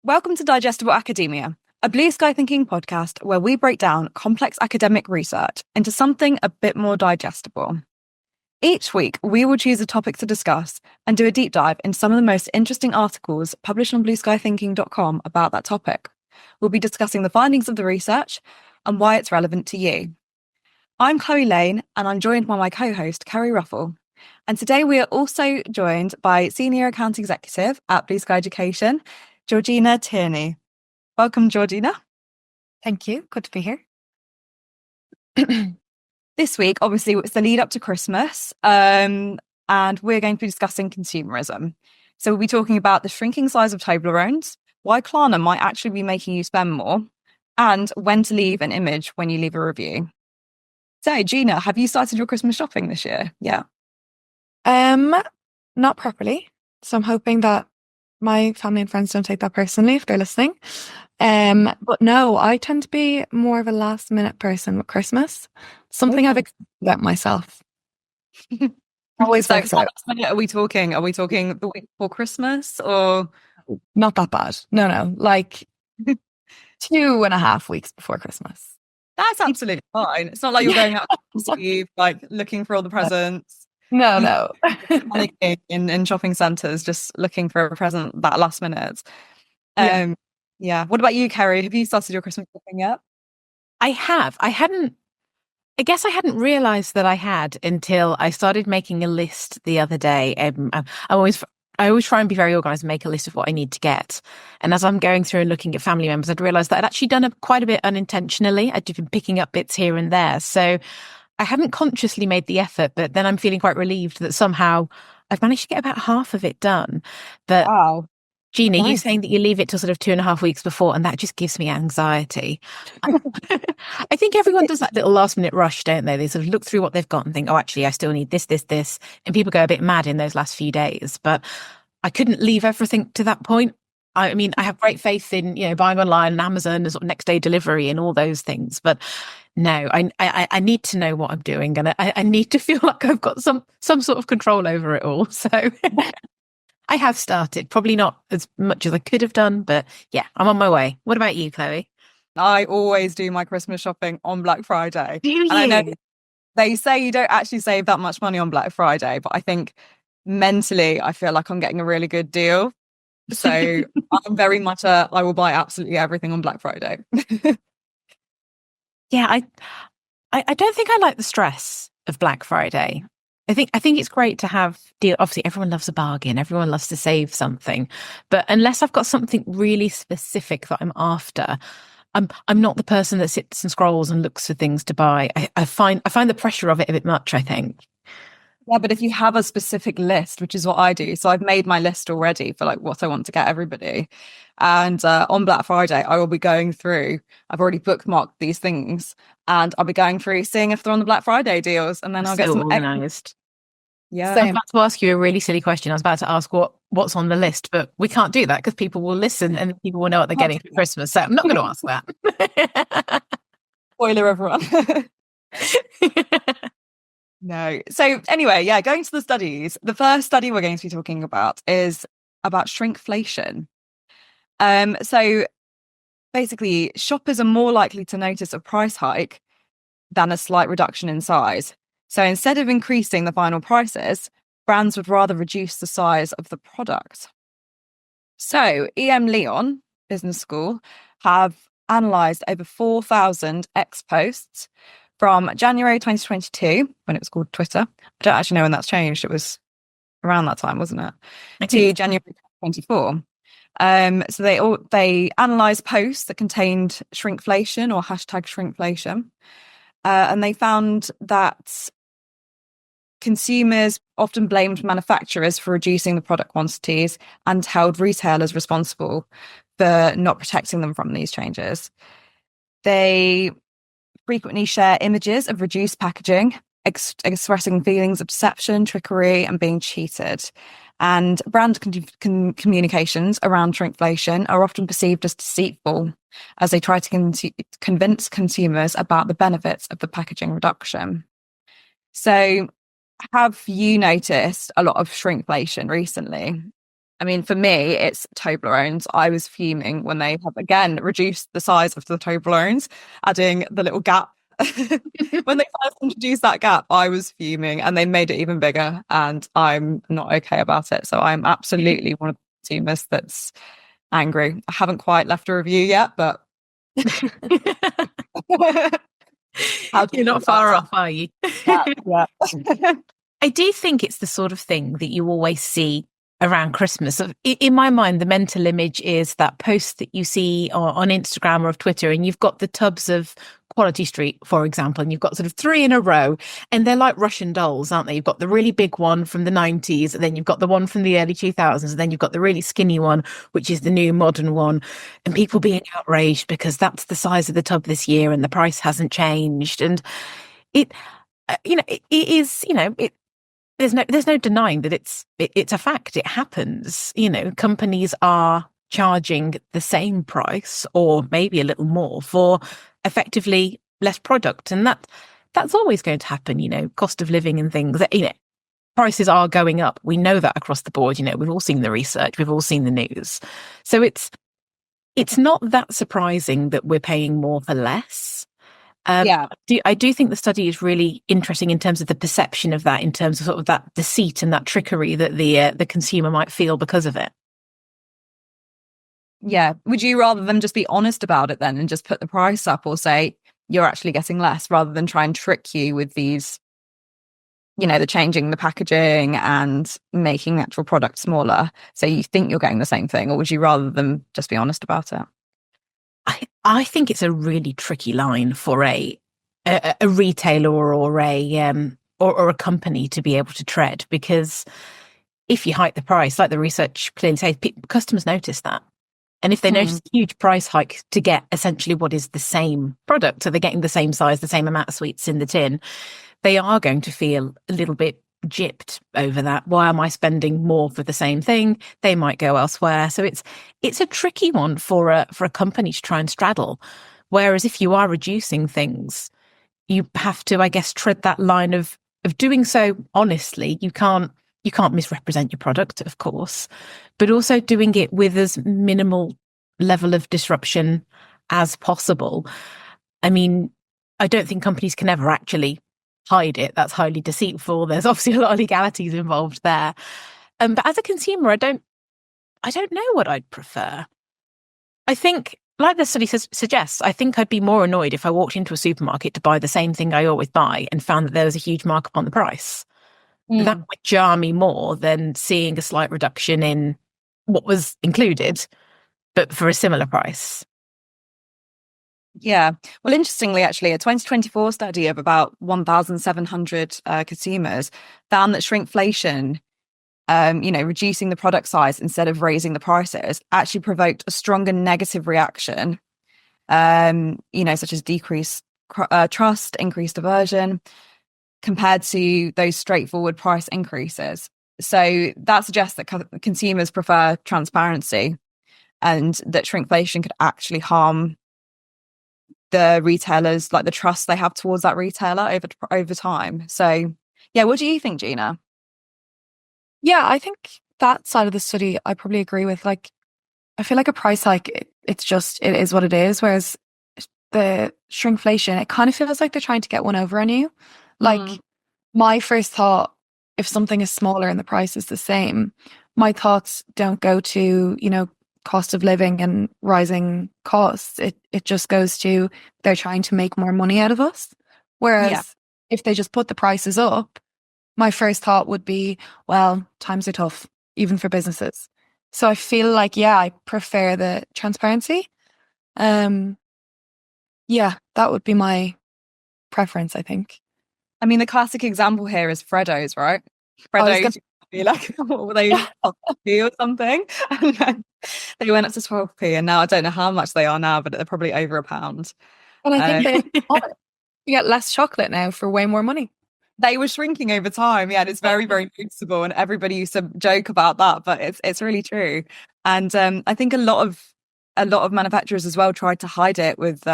Welcome to Digestible Academia, a BlueSky Thinking podcast where we break down complex academic research into something a bit more digestible. Each week, we will choose a topic to discuss and do a deep dive into some of the most interesting articles published on BlueSkyThinking.com about that topic. We'll be discussing the findings of the research and why it's relevant to you. I'm Chloe Lane, and I'm joined by my co-host, Kerry Ruffle. And today we are also joined by Senior Account Executive at BlueSky Education, Georgina Tierney. Welcome, Georgina. Thank you. Good to be here. This week, obviously, it's the lead up to Christmas, and we're going to be discussing consumerism. So we'll be talking about the shrinking size of Toblerones, why Klarna might actually be making you spend more, and when to leave an image when you leave a review. So, Gina, have you started your Christmas shopping this year? Yeah. Not properly. So I'm hoping that my family and friends don't take that personally if they're listening. But no, I tend to be more of a last minute person with Christmas. Something I've accepted about myself. Always So works out. are we talking? Are we talking the week before Christmas or? Not that bad. No. Like 2.5 weeks before Christmas. That's absolutely fine. It's not like you're going out to Eve, like looking for all the presents. No. Panicking in shopping centres, just looking for a present that last minute. Yeah. What about you, Kerry? Have you started your Christmas shopping yet? I have. I guess I hadn't realised that I had until I started making a list the other day. I always try and be very organised and make a list of what I need to get. And as I'm going through and looking at family members, I'd realised that I'd actually done quite a bit unintentionally. I'd been picking up bits here and there. So I hadn't consciously made the effort, but then I'm feeling quite relieved that somehow I've managed to get about half of it done. But wow. Gina, Nice. you saying that you leave it till sort of 2.5 weeks before, and that just gives me anxiety. I think everyone does that little last minute rush, don't they? They sort of look through what they've got and think, oh, actually, I still need this. And people go a bit mad in those last few days. But I couldn't leave everything to that point. I mean, I have great faith in, buying online and Amazon and sort of next day delivery and all those things. But no, I need to know what I'm doing, and I need to feel like I've got some sort of control over it all. So I have started, probably not as much as I could have done, but yeah, I'm on my way. What about you, Chloe? I always do my Christmas shopping on Black Friday. Do you? And I know they say you don't actually save that much money on Black Friday, but I think mentally I feel like I'm getting a really good deal. So I'm very much I will buy absolutely everything on Black Friday. Yeah, I don't think I like the stress of Black Friday. I think it's great to have deal. Obviously, everyone loves a bargain. Everyone loves to save something. But unless I've got something really specific that I'm after, I'm not the person that sits and scrolls and looks for things to buy. I find the pressure of it a bit much, I think. Yeah, but if you have a specific list, which is what I do, so I've made my list already for like what I want to get everybody. And on Black Friday, I will be going through, I've already bookmarked these things, and I'll be going through, seeing if they're on the Black Friday deals, and then I'll get some organised. Yeah. So I'm about to ask you a really silly question. I was about to ask what's on the list, but we can't do that because people will listen and people will know what they're getting for Christmas. So I'm not going to ask that. Spoiler, everyone. No. So anyway, yeah, going to the studies. The first study we're going to be talking about is about shrinkflation. So basically, shoppers are more likely to notice a price hike than a slight reduction in size. So instead of increasing the final prices, brands would rather reduce the size of the product. So EM Lyon Business School have analysed over 4,000 X posts from January 2022, when it was called Twitter. I don't actually know when that's changed. It was around that time, wasn't it? To January 2024. So they analysed posts that contained shrinkflation or hashtag shrinkflation. And they found that consumers often blamed manufacturers for reducing the product quantities and held retailers responsible for not protecting them from these changes. They frequently share images of reduced packaging, expressing feelings of deception, trickery, and being cheated. And brand communications around shrinkflation are often perceived as deceitful, as they try to convince consumers about the benefits of the packaging reduction. So have you noticed a lot of shrinkflation recently? I mean, for me, it's Toblerones. I was fuming when they have again reduced the size of the Toblerones, adding the little gap. When they first introduced that gap, I was fuming, and they made it even bigger, and I'm not okay about it. So I'm absolutely one of the consumers that's angry. I haven't quite left a review yet, but you're not far off, are you? Yeah. I do think it's the sort of thing that you always see around Christmas. In my mind, the mental image is that post that you see on Instagram or of Twitter, and you've got the tubs of Quality Street, for example, and you've got sort of 3 in a row, and they're like Russian dolls, aren't they? You've got the really big one from the 90s, and then you've got the one from the early 2000s, and then you've got the really skinny one, which is the new modern one, and people being outraged because that's the size of the tub this year and the price hasn't changed. And it is, there's no denying that it's a fact. It happens. Companies are charging the same price or maybe a little more for effectively less product, and that's always going to happen. Cost of living and things. Prices are going up. We know that across the board. We've all seen the research. We've all seen the news. So it's not that surprising that we're paying more for less. I do think the study is really interesting in terms of the perception of that, in terms of sort of that deceit and that trickery that the consumer might feel because of it. Yeah. Would you rather them just be honest about it then and just put the price up, or say you're actually getting less, rather than try and trick you with these, the changing the packaging and making the actual product smaller so you think you're getting the same thing? Or would you rather them just be honest about it? I think it's a really tricky line for a retailer or a company to be able to tread, because if you hike the price, like the research clearly says, customers notice that. And if they notice a huge price hike to get essentially what is the same product, so they're getting the same size, the same amount of sweets in the tin, they are going to feel a little bit gypped over that. Why am I spending more for the same thing? They might go elsewhere. So it's a tricky one for a company to try and straddle. Whereas if you are reducing things, you have to, I guess, tread that line of doing so honestly. You can't misrepresent your product, of course, but also doing it with as minimal level of disruption as possible. I mean, I don't think companies can ever actually hide it. That's highly deceitful. There's obviously a lot of legalities involved there. But as a consumer, I don't know what I'd prefer. I think, like the study suggests, I think I'd be more annoyed if I walked into a supermarket to buy the same thing I always buy and found that there was a huge markup on the price. That would jar me more than seeing a slight reduction in what was included, but for a similar price. Yeah. Well, interestingly, actually, a 2024 study of about 1,700 consumers found that shrinkflation, reducing the product size instead of raising the prices, actually provoked a stronger negative reaction, such as decreased trust, increased aversion, compared to those straightforward price increases. So that suggests that consumers prefer transparency, and that shrinkflation could actually harm the retailers, like the trust they have towards that retailer over time. So yeah, what do you think, Gina? Yeah, I think that side of the study I probably agree with. Like, I feel like a price hike, it is what it is. Whereas the shrinkflation, it kind of feels like they're trying to get one over on you. Like, my first thought, if something is smaller and the price is the same, my thoughts don't go to, cost of living and rising costs. It just goes to, they're trying to make more money out of us. Whereas if they just put the prices up, my first thought would be, well, times are tough, even for businesses. So I feel like, I prefer the transparency. That would be my preference, I think. I mean, the classic example here is Freddo's, right? Freddo's be like, what were they, 12p or something? And then they went up to 12p, and now I don't know how much they are now, but they're probably over £1. And I think you get less chocolate now for way more money. They were shrinking over time, and it's very, very noticeable. And everybody used to joke about that, but it's really true. And I think a lot of manufacturers as well tried to hide it with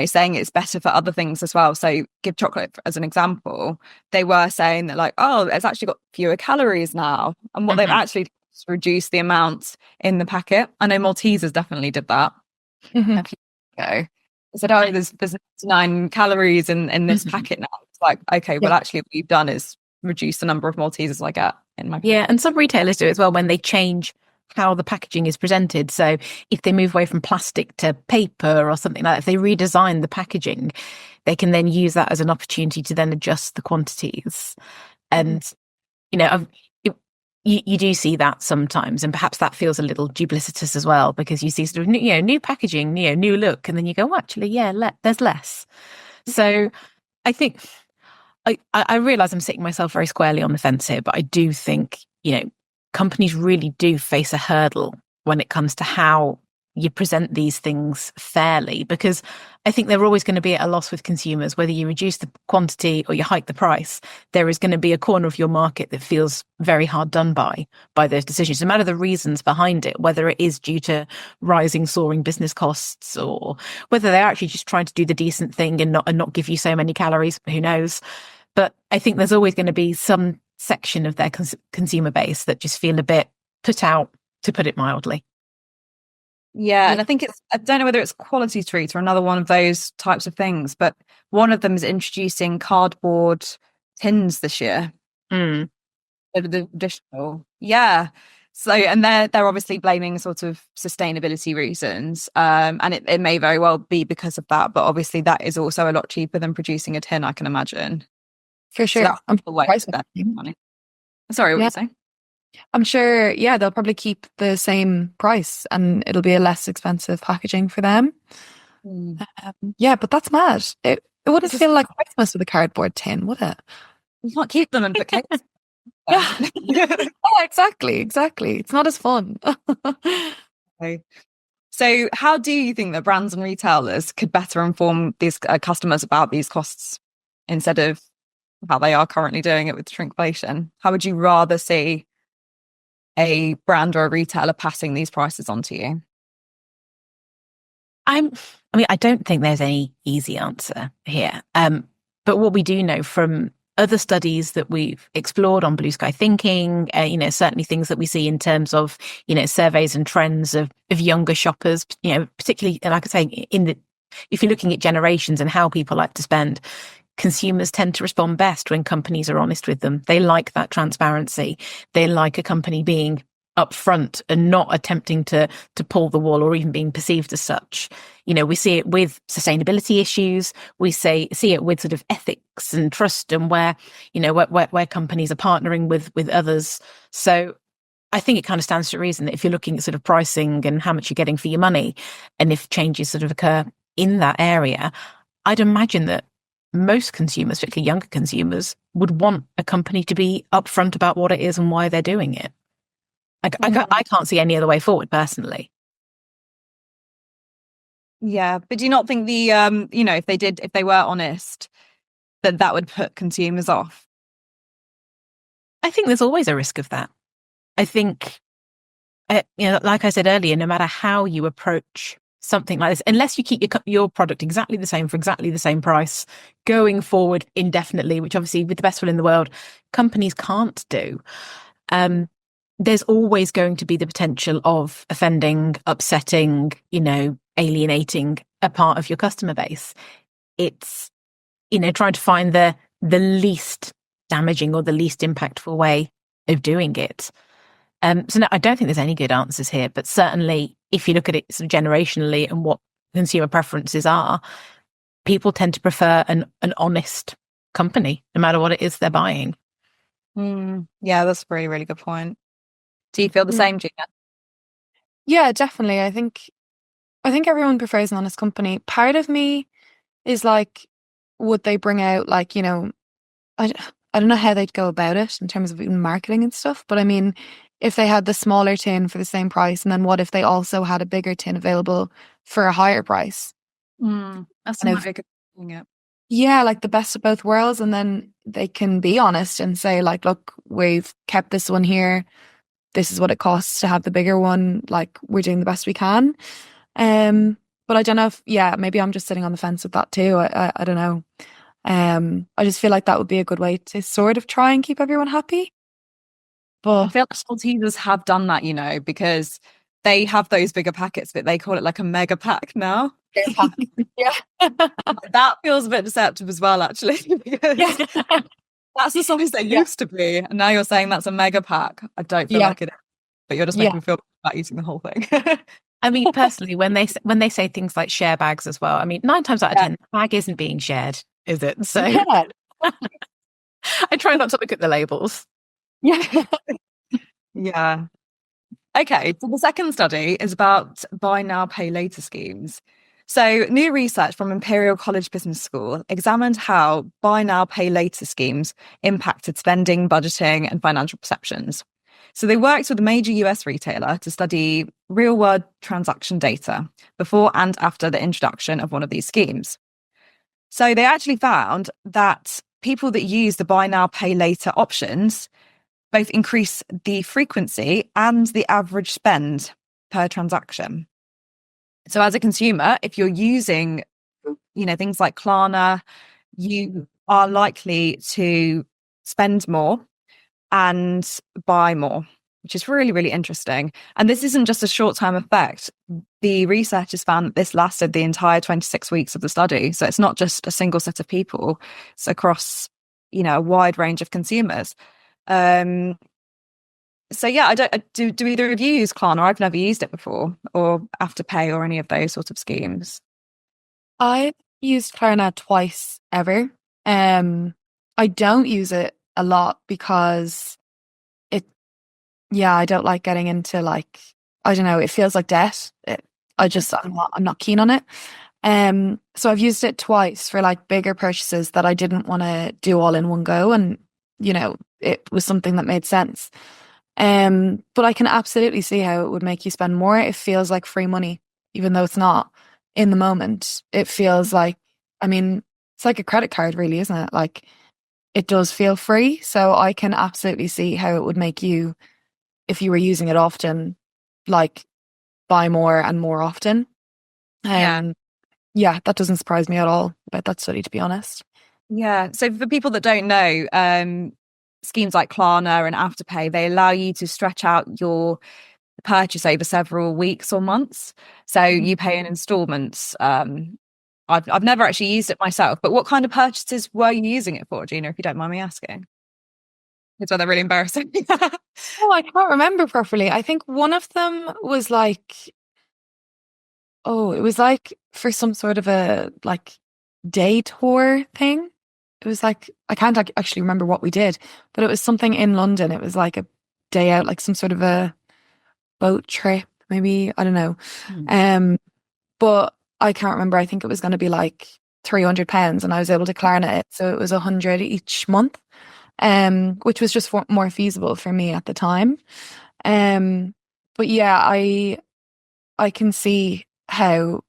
saying it's better for other things as well. So give chocolate as an example. They were saying that, like, oh, it's actually got fewer calories now. And what they've actually just reduce the amount in the packet. I know Maltesers definitely did that Mhm. a few years ago. They said, oh, there's 9 calories in this packet now. It's like, okay, well, actually what you've done is reduce the number of Maltesers I get in my packet. Yeah, and some retailers do it as well when they change how the packaging is presented. So if they move away from plastic to paper or something like that, if they redesign the packaging, they can then use that as an opportunity to then adjust the quantities. And, you know, you do see that sometimes, and perhaps that feels a little duplicitous as well, because you see sort of, new packaging, new look, and then you go, well, actually, yeah, there's less. So I think I realize I'm sitting myself very squarely on the fence here, but I do think, companies really do face a hurdle when it comes to how you present these things fairly, because I think they're always going to be at a loss with consumers. Whether you reduce the quantity or you hike the price, there is going to be a corner of your market that feels very hard done by those decisions, no matter the reasons behind it, whether it is due to soaring business costs, or whether they're actually just trying to do the decent thing and not give you so many calories. Who knows? But I think there's always going to be some section of their consumer base that just feel a bit put out, to put it mildly. Yeah, and I think I don't know whether it's quality treat or another one of those types of things, but one of them is introducing cardboard tins this year. Mm. The additional, yeah. So, and they're obviously blaming sort of sustainability reasons, and it may very well be because of that. But obviously, that is also a lot cheaper than producing a tin, I can imagine. For sure. So I'm money. Sorry, what were you saying? I'm sure, yeah, they'll probably keep the same price and it'll be a less expensive packaging for them. Yeah, but that's mad. It wouldn't feel like Christmas with a cardboard tin, would it? You can't keep them and put cakes. Yeah. Oh, exactly. It's not as fun. Okay. So how do you think that brands and retailers could better inform these customers about these costs instead of how they are currently doing it with shrinkflation? How would you rather see a brand or a retailer passing these prices on to you? I don't think there's any easy answer here. But what we do know from other studies that we've explored on BlueSky Thinking, certainly things that we see in terms of, surveys and trends of younger shoppers, particularly, like I say, if you're looking at generations and how people like to spend, consumers tend to respond best when companies are honest with them. They like that transparency. They like a company being upfront and not attempting to pull the wool or even being perceived as such. We see it with sustainability issues. We see it with sort of ethics and trust, and where companies are partnering with others. So I think it kind of stands to reason that if you're looking at sort of pricing and how much you're getting for your money, and if changes sort of occur in that area, I'd imagine that most consumers, particularly younger consumers, would want a company to be upfront about what it is and why they're doing it. I can't see any other way forward, personally. Yeah, but do you not think if they were honest, that would put consumers off? I think there's always a risk of that. I think, like I said earlier, no matter how you approach something like this, unless you keep your product exactly the same for exactly the same price going forward indefinitely, which obviously with the best will in the world, companies can't do, there's always going to be the potential of offending, upsetting, alienating a part of your customer base. It's, trying to find the least damaging or the least impactful way of doing it. So no, I don't think there's any good answers here, but certainly if you look at it sort of generationally and what consumer preferences are, people tend to prefer an honest company, no matter what it is they're buying. Yeah, that's a really, really good point. Do you feel the same, Gina? Yeah, definitely. I think everyone prefers an honest company. Part of me is like, would they bring out I don't know how they'd go about it in terms of even marketing and stuff, but I mean, if they had the smaller tin for the same price, and then what if they also had a bigger tin available for a higher price? That's a good thing. Yeah, like the best of both worlds, and then they can be honest and say, like, look, we've kept this one here. This is what it costs to have the bigger one. Like, we're doing the best we can. But I don't know if, maybe I'm just sitting on the fence with that too. I don't know. I just feel like that would be a good way to sort of try and keep everyone happy. I But feel like Maltesers have done that, you know, because they have those bigger packets, but they call it like a mega pack now. yeah. That feels a bit deceptive as well, actually, because Yeah. that's the size they Yeah. used to be. And now you're saying that's a mega pack. I don't feel Yeah. like it is, but you're just Yeah. making me feel bad about eating the whole thing. I mean, personally, when they say things like share bags as well, I mean, 9 times out of 10, the bag isn't being shared, is it? So Yeah. I try not to look at the labels. Yeah. Yeah. Okay, so the second study is about buy now, pay later schemes. So, new research from Imperial College Business School examined how buy now, pay later schemes impacted spending, budgeting, and financial perceptions. So, they worked with a major US retailer to study real world transaction data before and after the introduction of one of these schemes. So, they actually found that people that use the buy now, pay later options both increase the frequency and the average spend per transaction. So as a consumer, if you're using, you know, things like Klarna, you are likely to spend more and buy more, which is really, really interesting. And this isn't just a short-term effect. The researchers found that this lasted the entire 26 weeks of the study. So it's not just a single set of people. It's across, you know, a wide range of consumers. So yeah, do either of you use Klarna? I've never used it before, or Afterpay, or any of those sort of schemes. I've used Klarna twice ever. I don't use it a lot because I don't like getting into, like, I don't know, it feels like debt. I'm not keen on it. So I've used it twice for like bigger purchases that I didn't want to do all in one go, and you know, it was something that made sense. But I can absolutely see how it would make you spend more. It feels like free money, even though it's not in the moment. It feels like, I mean, it's like a credit card, really, isn't it? Like, it does feel free. So I can absolutely see how it would make you, if you were using it often, like buy more and more often. Yeah, that doesn't surprise me at all about that study, to be honest. Yeah. So for people that don't know, schemes like Klarna and Afterpay, they allow you to stretch out your purchase over several weeks or months. So you pay in installments. I've never actually used it myself, but what kind of purchases were you using it for, Gina, if you don't mind me asking? It's whether really embarrassing. Oh, I can't remember properly. I think one of them was like, it was like for some sort of a like day tour thing. It was like, I can't actually remember what we did, but it was something in London. It was like a day out, like some sort of a boat trip, maybe. I don't know. But I can't remember. I think it was going to be like £300, and I was able to Klarna it. So it was 100 each month, which was just more feasible for me at the time. But yeah, I can see how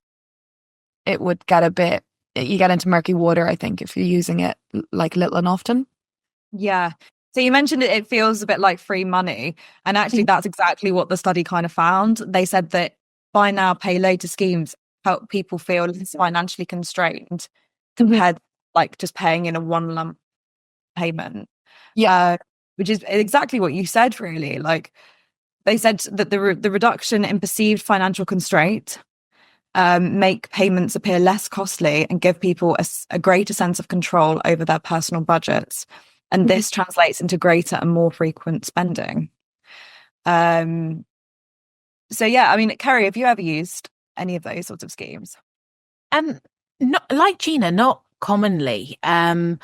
it would get you get into murky water, I think, if you're using it like little and often. Yeah. So you mentioned it feels a bit like free money. And actually, that's exactly what the study kind of found. They said that buy now, pay later schemes help people feel less financially constrained compared like just paying in a one lump payment. Yeah. Which is exactly what you said, really. Like they said that the reduction in perceived financial constraint make payments appear less costly and give people a greater sense of control over their personal budgets. And this translates into greater and more frequent spending. So yeah, I mean, Kerry, have you ever used any of those sorts of schemes? Not like Gina, not commonly. I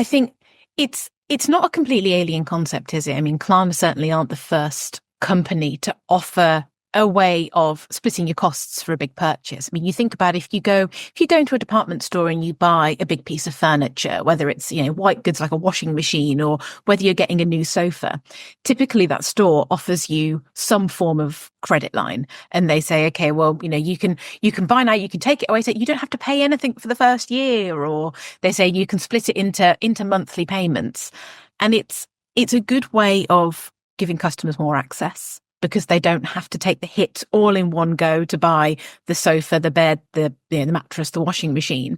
think it's not a completely alien concept, is it? I mean, Klarna certainly aren't the first company to offer a way of splitting your costs for a big purchase. I mean, you think about if you go into a department store and you buy a big piece of furniture, whether it's, you know, white goods like a washing machine or whether you're getting a new sofa, typically that store offers you some form of credit line, and they say, okay, well, you know, you can buy now, you can take it away, so you don't have to pay anything for the first year, or they say you can split it into monthly payments, and it's a good way of giving customers more access, because they don't have to take the hit all in one go to buy the sofa, the bed, the mattress, the washing machine.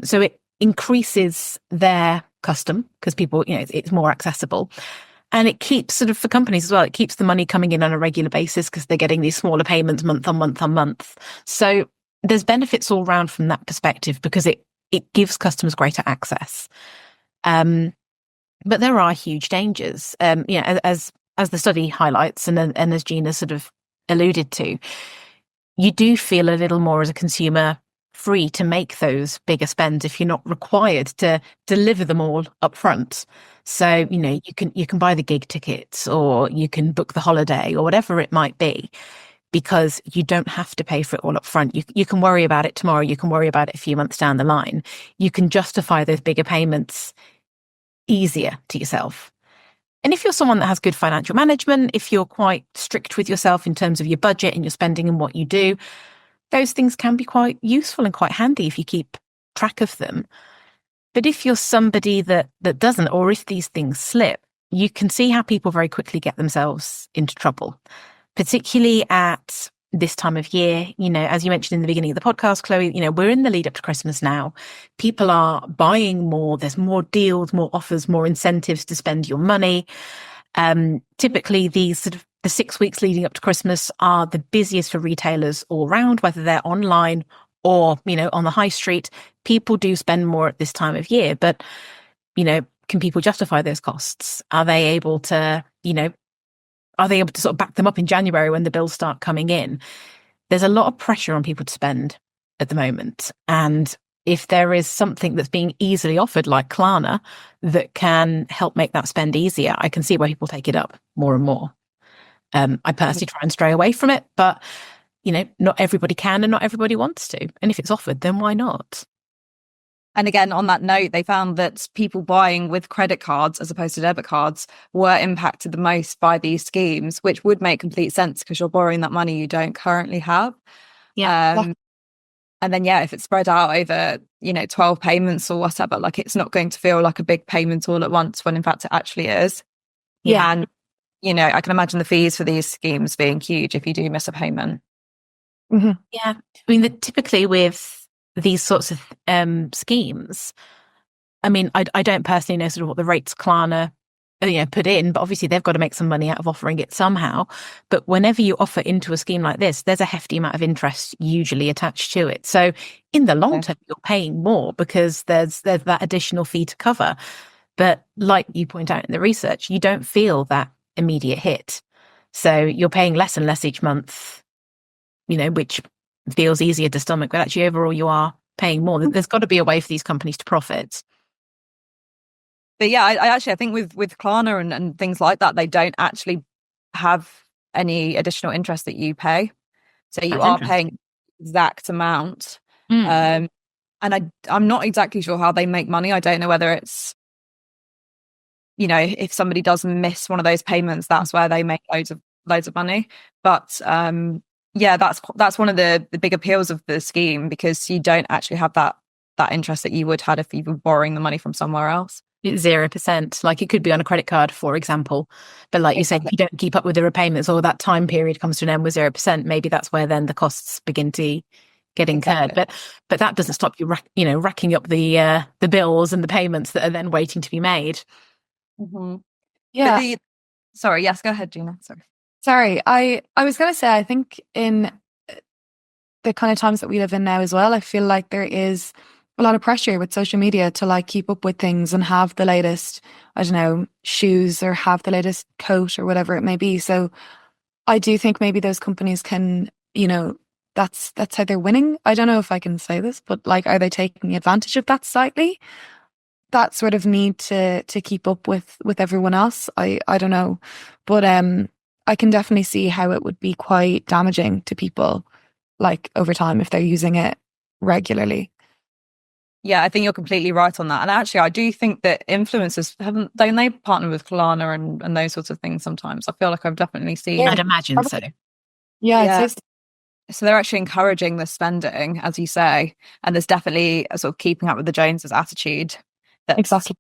So it increases their custom because people, you know, it's more accessible. And it keeps sort of, for companies as well, it keeps the money coming in on a regular basis because they're getting these smaller payments month on month on month. So there's benefits all round from that perspective because it gives customers greater access. But there are huge dangers. As the study highlights and as Gina sort of alluded to, you do feel a little more as a consumer free to make those bigger spends if you're not required to deliver them all up front. So, you can buy the gig tickets or you can book the holiday or whatever it might be, because you don't have to pay for it all up front. You can worry about it tomorrow. You can worry about it a few months down the line. You can justify those bigger payments easier to yourself. And if you're someone that has good financial management, if you're quite strict with yourself in terms of your budget and your spending and what you do, those things can be quite useful and quite handy if you keep track of them. But if you're somebody that doesn't, or if these things slip, you can see how people very quickly get themselves into trouble, particularly at this time of year. As you mentioned in the beginning of the podcast, Chloe, we're in the lead up to Christmas now. People are buying more. There's more deals, more offers, more incentives to spend your money. Typically, these sort of the 6 weeks leading up to Christmas are the busiest for retailers all round, whether they're online or, on the high street. People do spend more at this time of year, but, can people justify those costs? Are they able to sort of back them up in January when the bills start coming in? There's a lot of pressure on people to spend at the moment. And if there is something that's being easily offered, like Klarna, that can help make that spend easier, I can see why people take it up more and more. I personally try and stray away from it, but, not everybody can and not everybody wants to. And if it's offered, then why not? And again, on that note, they found that people buying with credit cards as opposed to debit cards were impacted the most by these schemes, which would make complete sense because you're borrowing that money you don't currently have. Yeah. And then, if it's spread out over, 12 payments or whatever, like it's not going to feel like a big payment all at once when in fact it actually is. Yeah. And, I can imagine the fees for these schemes being huge if you do miss a payment. Mm-hmm. Yeah. I mean, typically with these sorts of schemes, I mean, I don't personally know sort of what the rates Klarna put in, but obviously they've got to make some money out of offering it somehow. But whenever you offer into a scheme like this, there's a hefty amount of interest usually attached to it. So in the long term, you're paying more because there's that additional fee to cover. But like you point out in the research, you don't feel that immediate hit. So you're paying less and less each month, which feels easier to stomach, but actually overall you are paying more. There's got to be a way for these companies to profit. But yeah, I think with Klarna and things like that, they don't actually have any additional interest that you pay. So you are paying exact amount. And I'm not exactly sure how they make money. I don't know whether it's, if somebody does miss one of those payments, that's where they make loads of money. But that's one of the big appeals of the scheme, because you don't actually have that interest that you would have if you were borrowing the money from somewhere else. It's 0%. Like it could be on a credit card, for example. But like you said, if you don't keep up with the repayments or that time period comes to an end with 0%, maybe that's where then the costs begin to get incurred. But that doesn't stop you, racking up the bills and the payments that are then waiting to be made. Mm-hmm. Yeah. Sorry. Yes, go ahead, Gina. Sorry. I was going to say, I think in the kind of times that we live in now as well, I feel like there is a lot of pressure with social media to like keep up with things and have the latest, I don't know, shoes or have the latest coat or whatever it may be. So I do think maybe those companies can, that's how they're winning. I don't know if I can say this, but like, are they taking advantage of that slightly? That sort of need to keep up with everyone else. I don't know, but I can definitely see how it would be quite damaging to people, like over time, if they're using it regularly. Yeah, I think you're completely right on that. And actually, I do think that influencers don't they partner with Klarna and those sorts of things sometimes? I feel like I've definitely seen. I'd imagine so. Yeah. So they're actually encouraging the spending, as you say, and there's definitely a sort of keeping up with the Joneses attitude. That's exactly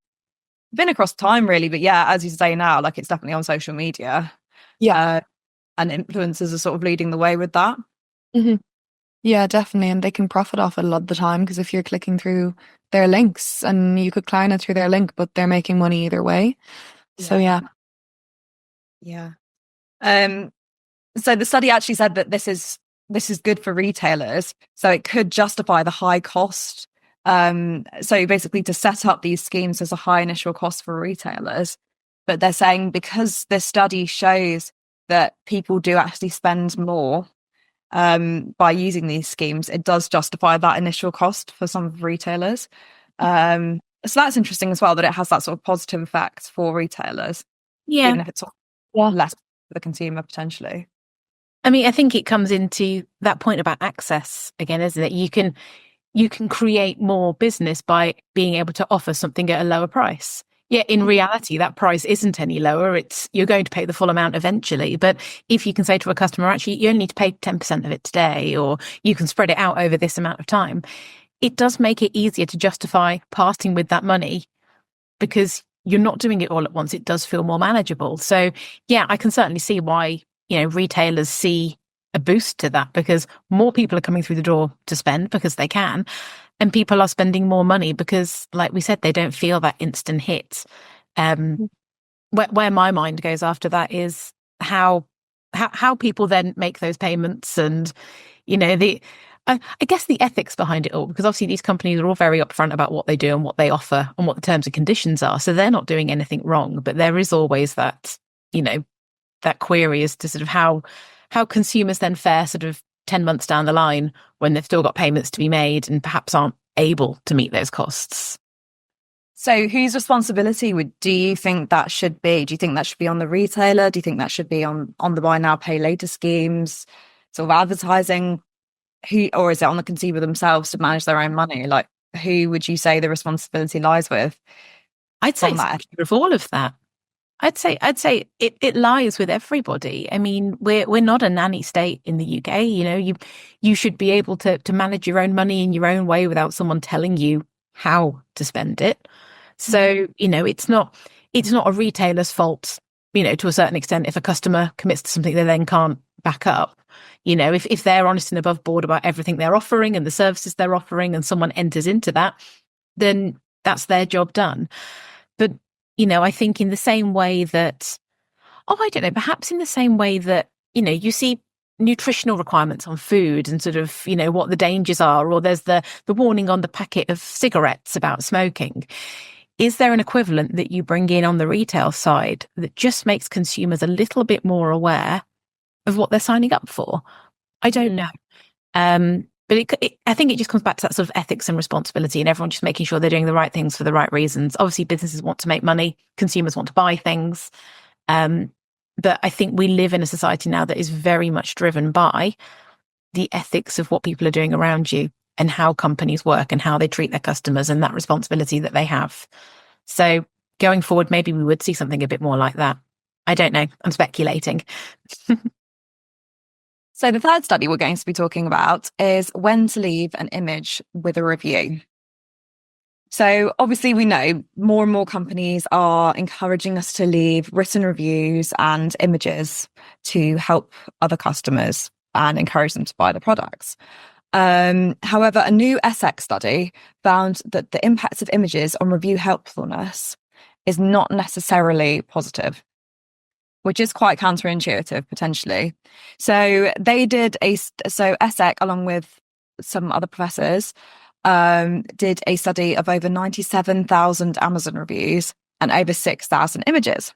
been across time, really. But yeah, as you say now, like it's definitely on social media. Yeah, and influencers are sort of leading the way with that. Mm-hmm. Yeah, definitely. And they can profit off it a lot of the time, because if you're clicking through their links, and you could Klarna through their link, but they're making money either way. So yeah. Yeah. So the study actually said that this is good for retailers. So it could justify the high cost. So basically to set up these schemes as a high initial cost for retailers. But they're saying because this study shows that people do actually spend more by using these schemes, it does justify that initial cost for some of the retailers. So that's interesting as well, that it has that sort of positive effect for retailers, Yeah. even if it's less for the consumer potentially. I mean, I think it comes into that point about access again, isn't it? You can create more business by being able to offer something at a lower price. Yeah, in reality, that price isn't any lower. You're going to pay the full amount eventually. But if you can say to a customer, actually, you only need to pay 10% of it today, or you can spread it out over this amount of time, it does make it easier to justify parting with that money because you're not doing it all at once. It does feel more manageable. So yeah, I can certainly see why, retailers see a boost to that because more people are coming through the door to spend because they can, and people are spending more money because, like we said, they don't feel that instant hit. Where my mind goes after that is how people then make those payments, and I guess the ethics behind it all, because obviously these companies are all very upfront about what they do and what they offer and what the terms and conditions are. So they're not doing anything wrong, but there is always that, that query as to sort of how consumers then fare sort of 10 months down the line when they've still got payments to be made and perhaps aren't able to meet those costs. So whose responsibility do you think that should be? Do you think that should be on the retailer? Do you think that should be on the buy now, pay later schemes, sort of advertising? Or is it on the consumer themselves to manage their own money? Like, who would you say the responsibility lies with? I'd say it's of all of that. I'd say it lies with everybody. I mean, we're not a nanny state in the UK. You should be able to manage your own money in your own way without someone telling you how to spend it. So, it's not a retailer's fault, to a certain extent, if a customer commits to something they then can't back up. If they're honest and above board about everything they're offering and the services they're offering, and someone enters into that, then that's their job done. But I think in the same way that, I don't know, perhaps in the same way that, you see nutritional requirements on food and sort of, what the dangers are, or there's the warning on the packet of cigarettes about smoking. Is there an equivalent that you bring in on the retail side that just makes consumers a little bit more aware of what they're signing up for? I don't know. But I think it just comes back to that sort of ethics and responsibility, and everyone just making sure they're doing the right things for the right reasons. Obviously, businesses want to make money, consumers want to buy things. But I think we live in a society now that is very much driven by the ethics of what people are doing around you and how companies work and how they treat their customers and that responsibility that they have. So going forward, maybe we would see something a bit more like that. I don't know. I'm speculating. So the third study we're going to be talking about is when to leave an image with a review. So obviously we know more and more companies are encouraging us to leave written reviews and images to help other customers and encourage them to buy the products. However, a new ESSEC study found that the impact of images on review helpfulness is not necessarily positive, which is quite counterintuitive potentially. So they did ESSEC, along with some other professors, did a study of over 97,000 Amazon reviews and over 6,000 images.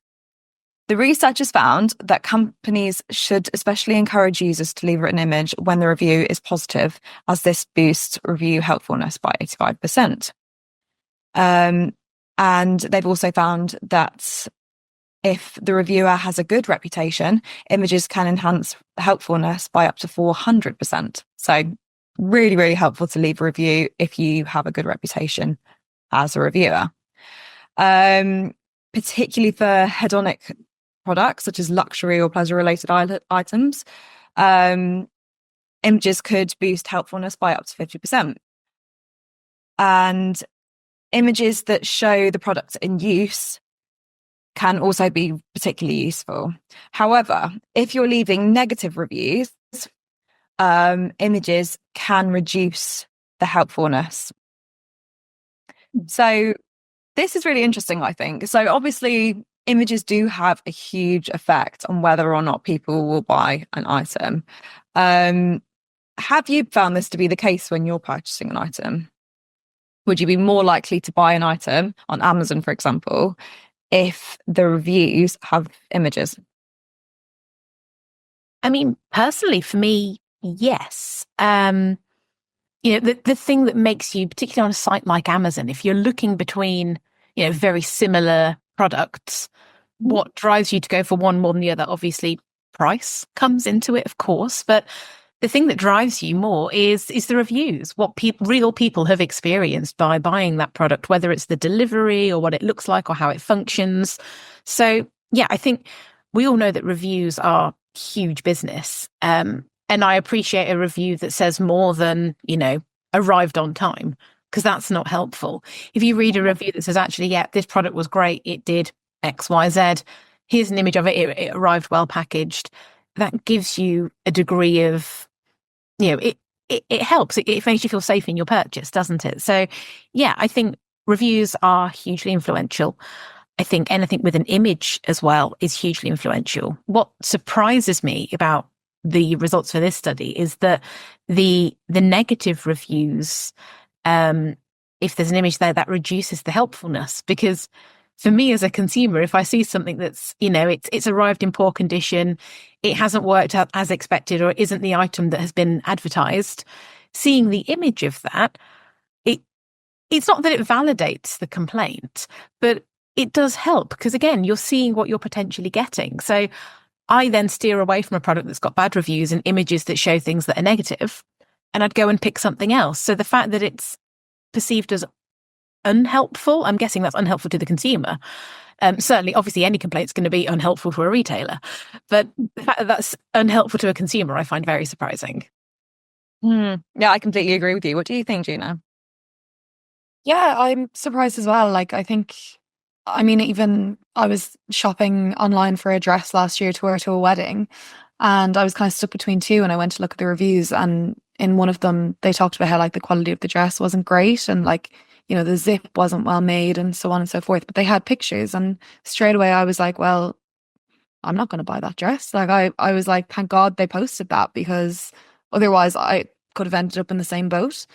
The researchers found that companies should especially encourage users to leave a written image when the review is positive, as this boosts review helpfulness by 85%. And they've also found that if the reviewer has a good reputation, images can enhance helpfulness by up to 400%. So really, really helpful to leave a review if you have a good reputation as a reviewer. Particularly for hedonic products, such as luxury or pleasure-related items, images could boost helpfulness by up to 50%. And images that show the product in use can also be particularly useful. However, if you're leaving negative reviews, images can reduce the helpfulness. So this is really interesting, I think. So obviously images do have a huge effect on whether or not people will buy an item. Have you found this to be the case when you're purchasing an item? Would you be more likely to buy an item on Amazon, for example, if the reviews have images? I mean, personally, for me, yes. The thing that makes you, particularly on a site like Amazon, if you're looking between, very similar products, what drives you to go for one more than the other? Obviously, price comes into it, of course, but the thing that drives you more is the reviews, what real people have experienced by buying that product, whether it's the delivery or what it looks like or how it functions. So, yeah, I think we all know that reviews are huge business. And I appreciate a review that says more than, arrived on time, because that's not helpful. If you read a review that says, actually, yeah, this product was great, it did X, Y, Z, here's an image of it, it arrived well packaged, that gives you a degree of, it helps. It makes you feel safe in your purchase, doesn't it? So, yeah, I think reviews are hugely influential. I think anything with an image as well is hugely influential. What surprises me about the results for this study is that the negative reviews, if there's an image there, that reduces the helpfulness. Because for me as a consumer, if I see something that's, it's arrived in poor condition, it hasn't worked out as expected, or it isn't the item that has been advertised, seeing the image of that, it's not that it validates the complaint, but it does help, because again, you're seeing what you're potentially getting. So I then steer away from a product that's got bad reviews and images that show things that are negative, and I'd go and pick something else. So the fact that it's perceived as unhelpful, I'm guessing that's unhelpful to the consumer. Certainly, obviously, any complaint's going to be unhelpful to a retailer, but the fact that that's unhelpful to a consumer, I find very surprising. Yeah, I completely agree with you. What do you think, Gina? Yeah, I'm surprised as well. Even I was shopping online for a dress last year to wear to a wedding, and I was kind of stuck between two, and I went to look at the reviews, and in one of them they talked about how the quality of the dress wasn't great, and the zip wasn't well made, and so on and so forth, but they had pictures, and straight away I was like, well, I'm not going to buy that dress. I was like, thank God they posted that, because otherwise I could have ended up in the same boat.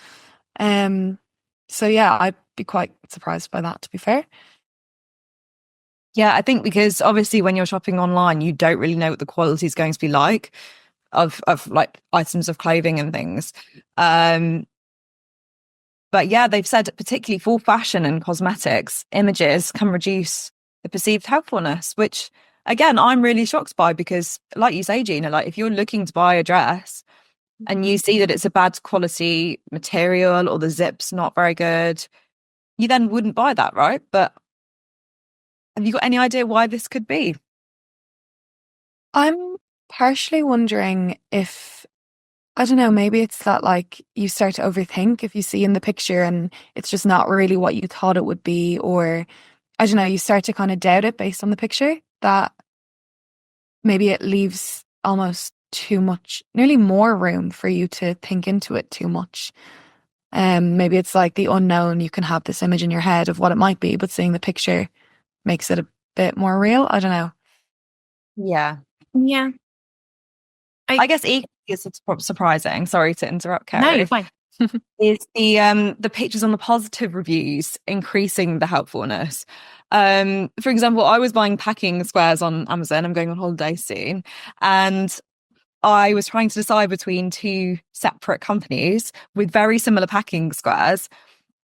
So yeah, I'd be quite surprised by that, to be fair. Yeah, I think because obviously when you're shopping online, you don't really know what the quality is going to be like of items of clothing and things. But yeah, they've said particularly for fashion and cosmetics, images can reduce the perceived helpfulness, which again, I'm really shocked by, because like you say, Gina, if you're looking to buy a dress and you see that it's a bad quality material or the zip's not very good, you then wouldn't buy that, right? But have you got any idea why this could be? I'm partially wondering if, I don't know, maybe it's that you start to overthink if you see in the picture and it's just not really what you thought it would be, or I don't know, you start to kind of doubt it based on the picture, that maybe it leaves almost too much, nearly more room for you to think into it too much. Maybe it's the unknown. You can have this image in your head of what it might be, but seeing the picture makes it a bit more real. I don't know. Yeah. I guess equally is surprising. Sorry to interrupt, Kerry. No, you're fine. Is the pictures on the positive reviews increasing the helpfulness? For example, I was buying packing squares on Amazon. I'm going on holiday soon, and I was trying to decide between two separate companies with very similar packing squares.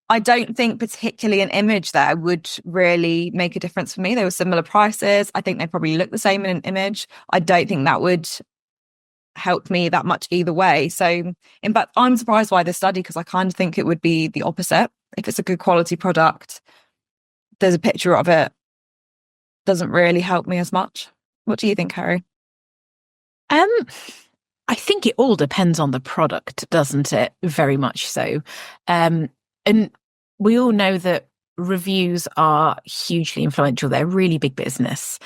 I don't think particularly an image there would really make a difference for me. They were similar prices. I think they probably look the same in an image. I don't think that would help me that much either way. So in fact, I'm surprised by this study, because I kind of think it would be the opposite. If it's a good quality product, there's a picture of it, doesn't really help me as much. What do you think, Harry? I think it all depends on the product, doesn't it? Very much so. And we all know that reviews are hugely influential. They're really big business.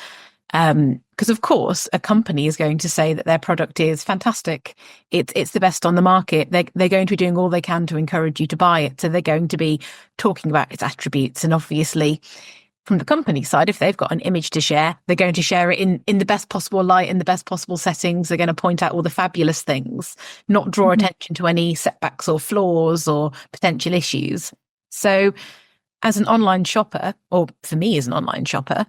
Because of course, a company is going to say that their product is fantastic. It's the best on the market. They're going to be doing all they can to encourage you to buy it. So they're going to be talking about its attributes. And obviously, from the company side, if they've got an image to share, they're going to share it in the best possible light, in the best possible settings. They're going to point out all the fabulous things, not draw attention to any setbacks or flaws or potential issues. So as an online shopper, or for me as an online shopper,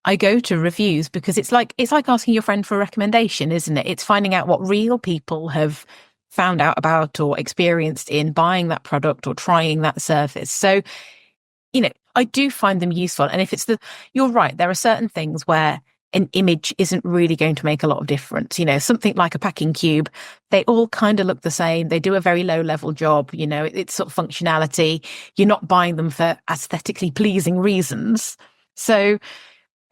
I go to reviews because it's like asking your friend for a recommendation, isn't it? It's finding out what real people have found out about or experienced in buying that product or trying that service. So, I do find them useful. And if you're right, there are certain things where an image isn't really going to make a lot of difference. Something like a packing cube, they all kind of look the same. They do a very low level job. It's sort of functionality. You're not buying them for aesthetically pleasing reasons. So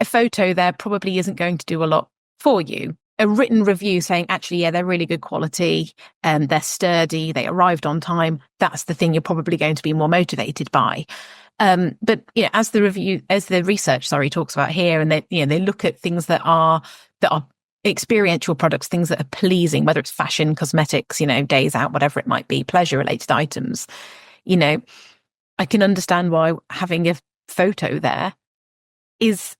a photo there probably isn't going to do a lot for you. A written review saying, actually, yeah, they're really good quality, they're sturdy, they arrived on time. That's the thing you're probably going to be more motivated by. But as the research talks about here, and they look at things that are experiential products, things that are pleasing, whether it's fashion, cosmetics, days out, whatever it might be, pleasure related items. I can understand why having a photo there is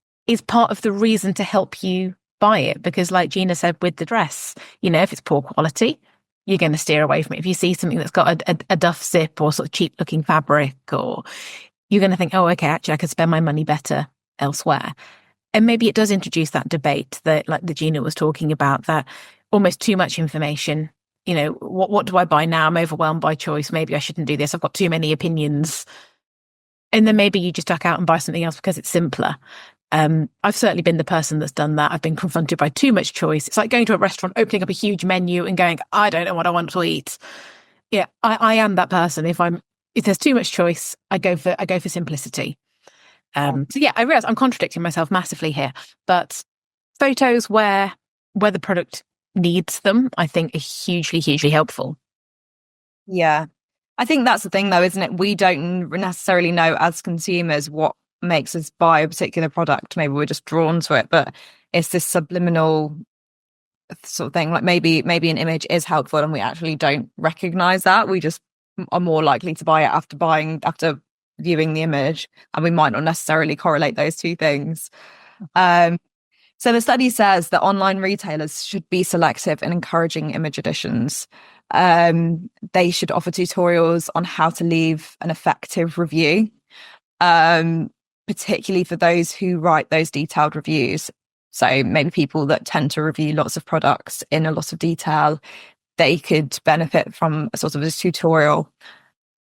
part of the reason to help you buy it, because like Gina said with the dress, if it's poor quality, you're going to steer away from it. If you see something that's got a duff zip or sort of cheap looking fabric, or you're going to think, oh, okay, actually I could spend my money better elsewhere. And maybe it does introduce that debate that like Gina was talking about, that almost too much information. What do I buy now? I'm overwhelmed by choice. Maybe I shouldn't do this. I've got too many opinions. And then maybe you just duck out and buy something else because it's simpler. I've certainly been the person that's done that. I've been confronted by too much choice. It's like going to a restaurant, opening up a huge menu and going, I don't know what I want to eat. Yeah, I am that person. If there's too much choice, I go for simplicity. So yeah, I realize I'm contradicting myself massively here, but photos where the product needs them, I think are hugely, hugely helpful. Yeah. I think that's the thing though, isn't it? We don't necessarily know as consumers what makes us buy a particular product. Maybe we're just drawn to it, but it's this subliminal sort of thing. Like maybe an image is helpful and we actually don't recognize that. We just are more likely to buy it after viewing the image, and we might not necessarily correlate those two things. So the study says that online retailers should be selective in encouraging image editions. They should offer tutorials on how to leave an effective review, particularly for those who write those detailed reviews. So maybe people that tend to review lots of products in a lot of detail, they could benefit from a sort of a tutorial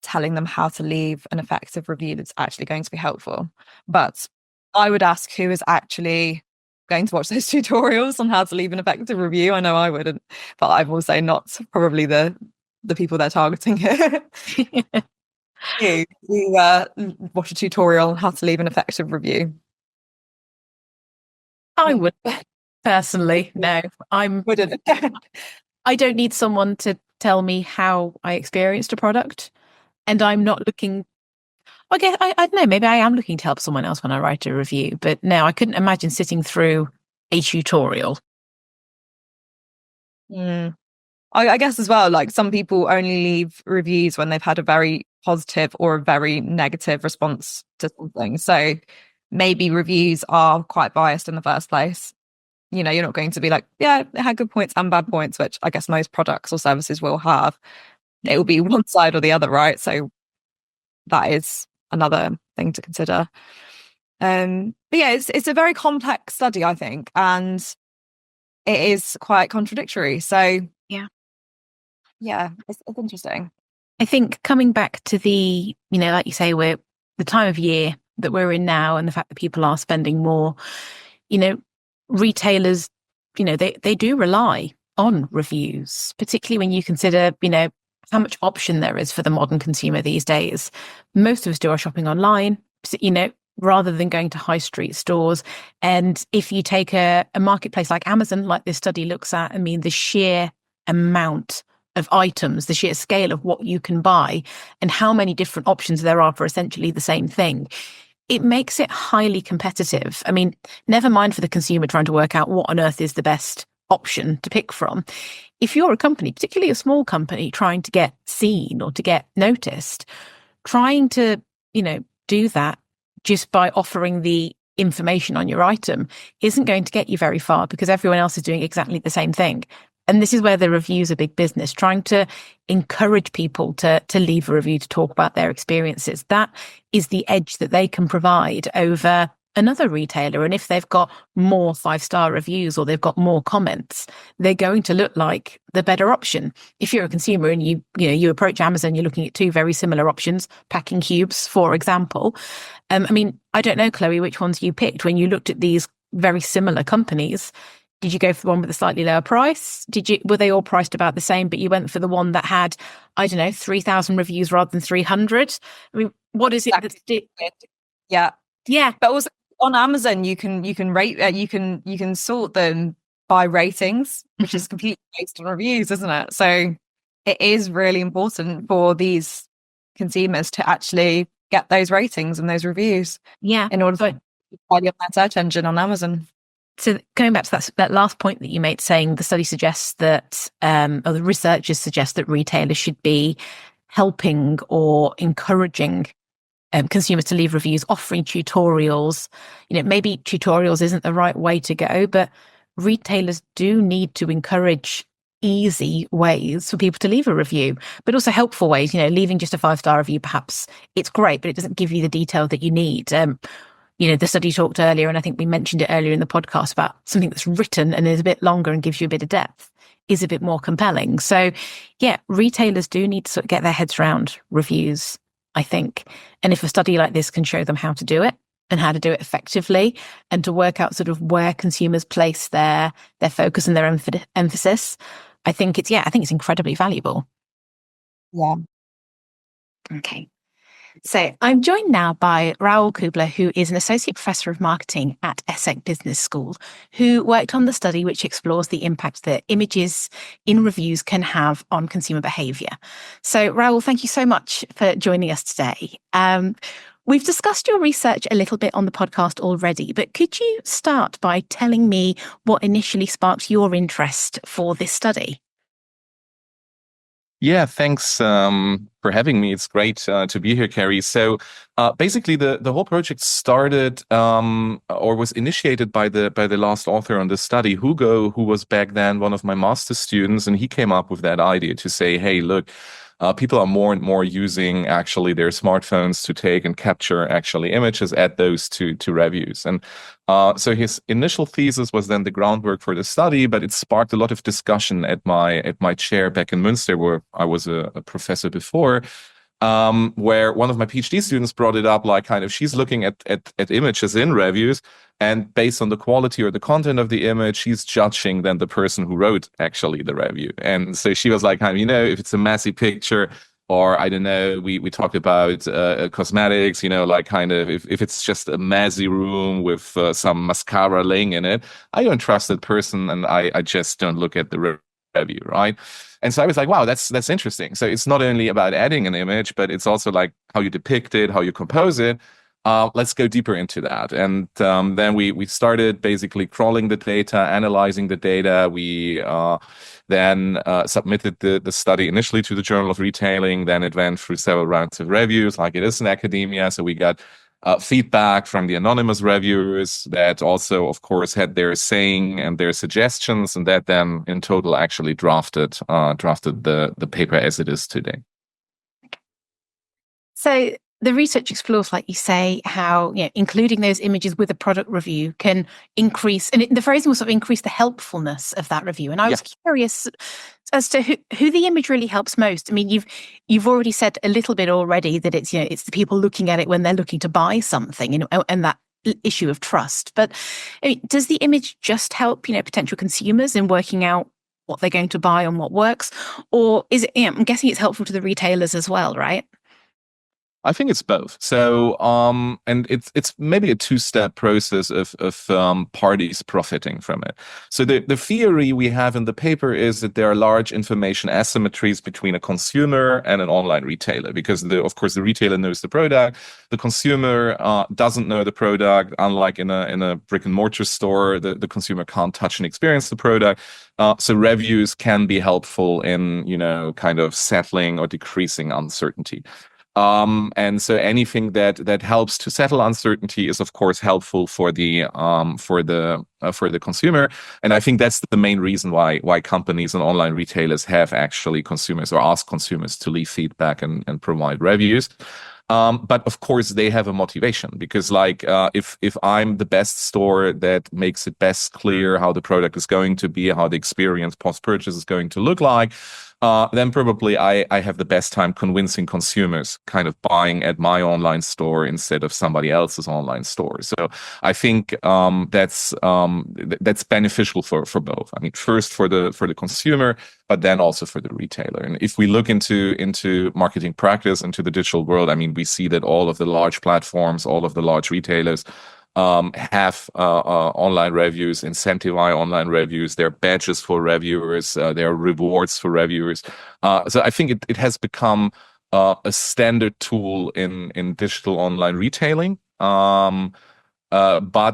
telling them how to leave an effective review that's actually going to be helpful. But I would ask who is actually going to watch those tutorials on how to leave an effective review. I know I wouldn't, but I'm also not probably the people they're targeting here. You watch a tutorial on how to leave an effective review? I would personally. No, Wouldn't. I don't need someone to tell me how I experienced a product, and I'm not looking. I guess I don't know. Maybe I am looking to help someone else when I write a review, but no, I couldn't imagine sitting through a tutorial. I guess as well, like some people only leave reviews when they've had a very positive or a very negative response to something. So maybe reviews are quite biased in the first place. You're not going to be like, yeah, it had good points and bad points, which I guess most products or services will have. It will be one side or the other, right? So that is another thing to consider. But yeah, it's a very complex study, I think, and it is quite contradictory. So yeah, it's interesting. I think coming back to the, like you say, we're the time of year that we're in now, and the fact that people are spending more, retailers, they do rely on reviews, particularly when you consider, how much option there is for the modern consumer these days. Most of us do our shopping online, rather than going to high street stores. And if you take a marketplace like Amazon, like this study looks at, the sheer amount of items, the sheer scale of what you can buy and how many different options there are for essentially the same thing, it makes it highly competitive. Never mind for the consumer trying to work out what on earth is the best option to pick from. If you're a company, particularly a small company, trying to get seen or to get noticed, trying to, do that just by offering the information on your item isn't going to get you very far, because everyone else is doing exactly the same thing. And this is where the reviews are big business, trying to encourage people to leave a review, to talk about their experiences. That is the edge that they can provide over another retailer. And if they've got more 5-star reviews or they've got more comments, they're going to look like the better option. If you're a consumer and you approach Amazon, you're looking at 2 very similar options, packing cubes, for example. I mean, I don't know, Chloe, which ones you picked when you looked at these very similar companies. Did you go for the one with a slightly lower price? Were they all priced about the same, but you went for the one that had, I don't know, 3,000 reviews rather than 300? I mean, what is it exactly. Yeah. But also on Amazon, you can rate, you can sort them by ratings, which is completely based on reviews, isn't it? So it is really important for these consumers to actually get those ratings and those reviews. Yeah. In order to find on that search engine on Amazon. So going back to that last point that you made, saying the study suggests that, or the researchers suggest that retailers should be helping or encouraging consumers to leave reviews, offering tutorials. Maybe tutorials isn't the right way to go, but retailers do need to encourage easy ways for people to leave a review, but also helpful ways. Leaving just a 5-star review, perhaps it's great, but it doesn't give you the detail that you need. The study talked earlier, and I think we mentioned it earlier in the podcast, about something that's written and is a bit longer and gives you a bit of depth is a bit more compelling. So yeah, retailers do need to sort of get their heads around reviews, I think. And if a study like this can show them how to do it and how to do it effectively, and to work out sort of where consumers place their focus and their emphasis, I think it's incredibly valuable. Yeah. Okay. So I'm joined now by Raoul Kübler, who is an associate professor of marketing at ESSEC Business School, who worked on the study which explores the impact that images in reviews can have on consumer behaviour. So Raoul, thank you so much for joining us today. We've discussed your research a little bit on the podcast already, but could you start by telling me what initially sparked your interest for this study? Yeah, thanks for having me. It's great to be here, Carrie. So basically, the whole project started or was initiated by the last author on this study, Hugo, who was back then one of my master's students, and he came up with that idea to say, hey, look, people are more and more using actually their smartphones to take and capture actually images, add those to reviews. And so his initial thesis was then the groundwork for the study, but it sparked a lot of discussion at my chair back in Münster, where I was a professor before, where one of my PhD students brought it up, like kind of she's looking at images in reviews, and based on the quality or the content of the image, she's judging then the person who wrote actually the review. And so she was like, kind of, if it's a messy picture, or I don't know, we talked about cosmetics, like kind of if it's just a messy room with some mascara laying in it, I don't trust that person, and I just don't look at the review, right? And so I was like, wow, that's interesting. So it's not only about adding an image, but it's also like how you depict it, how you compose it. Let's go deeper into that. And then we started basically crawling the data, analyzing the data. We then submitted the study initially to the Journal of Retailing. Then it went through several rounds of reviews, like it is in academia. So we got feedback from the anonymous reviewers that also, of course, had their saying and their suggestions, and that then in total actually drafted the paper as it is today. So the research explores, like you say, how including those images with a product review can increase, and the phrasing was sort of increase the helpfulness of that review. And I was curious as to who the image really helps most. I mean, you've already said a little bit already that it's it's the people looking at it when they're looking to buy something, and that issue of trust. But I mean, does the image just help potential consumers in working out what they're going to buy and what works, or is it? I'm guessing it's helpful to the retailers as well, right? I think it's both. So, and it's maybe a two-step process of parties profiting from it. So the theory we have in the paper is that there are large information asymmetries between a consumer and an online retailer, because of course the retailer knows the product, the consumer doesn't know the product. Unlike in a brick and mortar store, the consumer can't touch and experience the product. So reviews can be helpful in kind of settling or decreasing uncertainty. And so anything that helps to settle uncertainty is, of course, helpful for the consumer. And I think that's the main reason why companies and online retailers have actually consumers or ask consumers to leave feedback and provide reviews. But of course, they have a motivation because, like, if I'm the best store that makes it best clear how the product is going to be, how the experience post-purchase is going to look like, then probably I have the best time convincing consumers kind of buying at my online store instead of somebody else's online store. So I think that's beneficial for both. I mean, first for the consumer, but then also for the retailer. And if we look into marketing practice, into the digital world, I mean, we see that all of the large platforms, all of the large retailers have online reviews, incentivize online reviews. There are badges for reviewers. There are rewards for reviewers. So I think it has become a standard tool in digital online retailing. But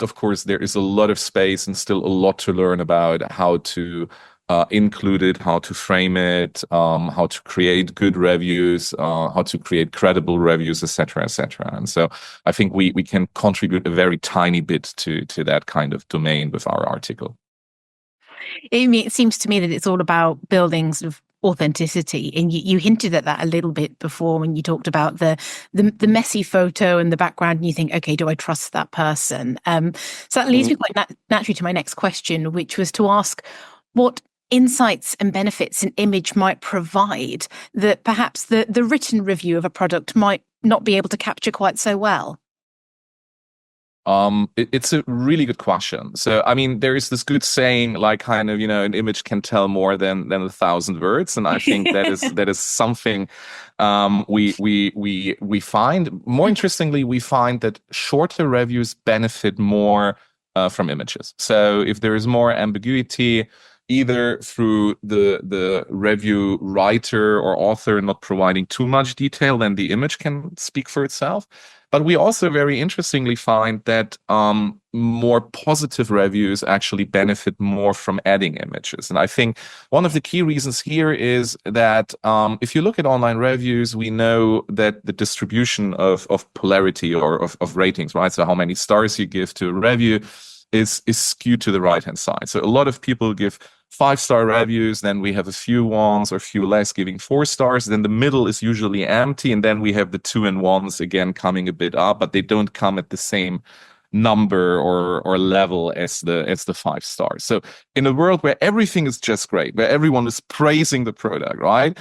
of course, there is a lot of space and still a lot to learn about how to include it, how to frame it, how to create good reviews, how to create credible reviews, etc., etc. And so I think we can contribute a very tiny bit to that kind of domain with our article. It seems to me that it's all about building sort of authenticity, and you hinted at that a little bit before when you talked about the messy photo and the background, and you think, okay, do I trust that person? So that leads me quite naturally to my next question, which was to ask what insights and benefits an image might provide that perhaps the written review of a product might not be able to capture quite so well. It's a really good question. So, I mean, there is this good saying, like, kind of, an image can tell more than 1,000 words, and I think that is something we find. More interestingly, we find that shorter reviews benefit more from images. So, if there is more ambiguity, either through the review writer or author not providing too much detail, then the image can speak for itself. But we also very interestingly find that more positive reviews actually benefit more from adding images. And I think one of the key reasons here is that if you look at online reviews, we know that the distribution of polarity or of ratings, right? So how many stars you give to a review is skewed to the right-hand side. So a lot of people give 5-star reviews, then we have a few ones or a few less giving 4 stars. Then the middle is usually empty, and then we have the 2 and 1s again coming a bit up, but they don't come at the same number or level as the 5 stars. So in a world where everything is just great, where everyone is praising the product, right?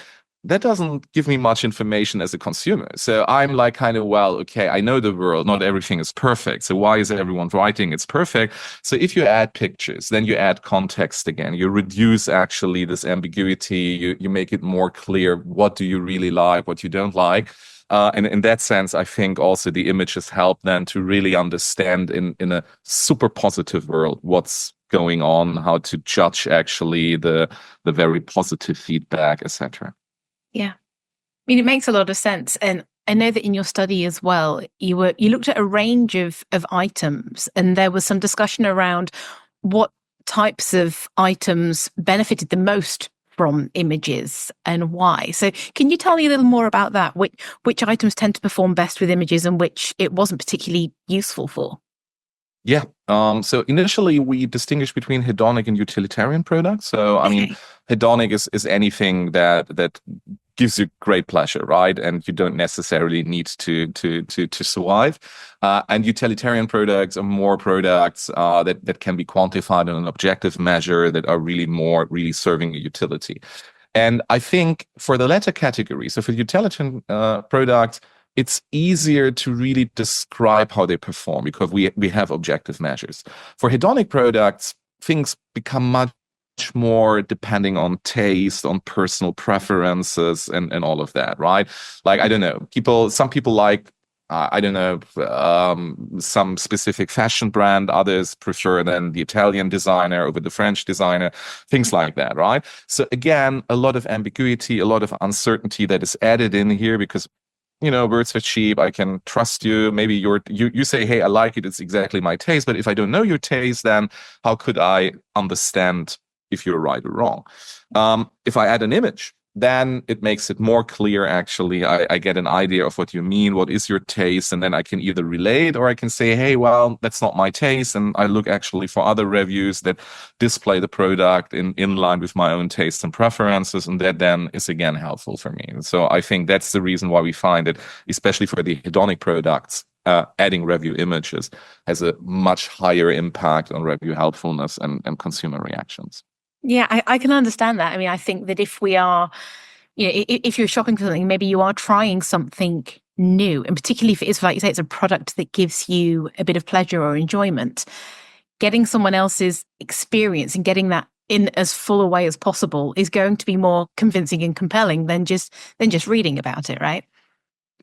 That doesn't give me much information as a consumer. So I'm like kind of, well, okay, I know the world, not everything is perfect. So why is everyone writing it's perfect? So if you add pictures, then you add context again. You reduce actually this ambiguity. You make it more clear what do you really like, what you don't like. And in that sense, I think also the images help then to really understand in a super positive world what's going on, how to judge actually the very positive feedback, etc. Yeah. I mean, it makes a lot of sense. And I know that in your study as well, you looked at a range of items, and there was some discussion around what types of items benefited the most from images and why. So can you tell me a little more about that? Which items tend to perform best with images and which it wasn't particularly useful for? Yeah. So initially we distinguish between hedonic and utilitarian products. So I mean, hedonic is anything that gives you great pleasure, right? And you don't necessarily need to survive. And utilitarian products are more products that can be quantified on an objective measure, that are really serving a utility. And I think for the latter category, so for utilitarian products, it's easier to really describe how they perform because we have objective measures. For hedonic products, things become much more depending on taste, on personal preferences, and all of that, right? Like, I don't know, some people like, some specific fashion brand, others prefer then the Italian designer over the French designer, things like that, right? So again, a lot of ambiguity, a lot of uncertainty that is added in here because words are cheap. I can trust you. Maybe you say, hey, I like it. It's exactly my taste. But if I don't know your taste, then how could I understand if you're right or wrong? If I add an image, then it makes it more clear. Actually, I get an idea of what you mean, what is your taste, and then I can either relate or I can say, hey, well, that's not my taste, and I look actually for other reviews that display the product in line with my own tastes and preferences, and that then is again helpful for me. So I think that's the reason why we find that, especially for the hedonic products, adding review images has a much higher impact on review helpfulness and consumer reactions. Yeah, I can understand that. I mean, I think that if we are, if you're shopping for something, maybe you are trying something new, and particularly if it is, like you say, it's a product that gives you a bit of pleasure or enjoyment, getting someone else's experience and getting that in as full a way as possible is going to be more convincing and compelling than just reading about it, right?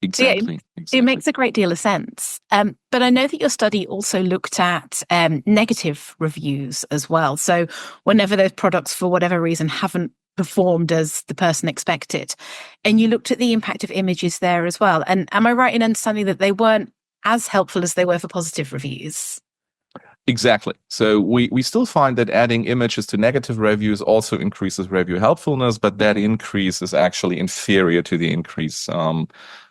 Exactly. It makes a great deal of sense. But I know that your study also looked at negative reviews as well. So whenever those products, for whatever reason, haven't performed as the person expected, and you looked at the impact of images there as well. And am I right in understanding that they weren't as helpful as they were for positive reviews? Exactly. So we still find that adding images to negative reviews also increases review helpfulness, but that increase is actually inferior to the increase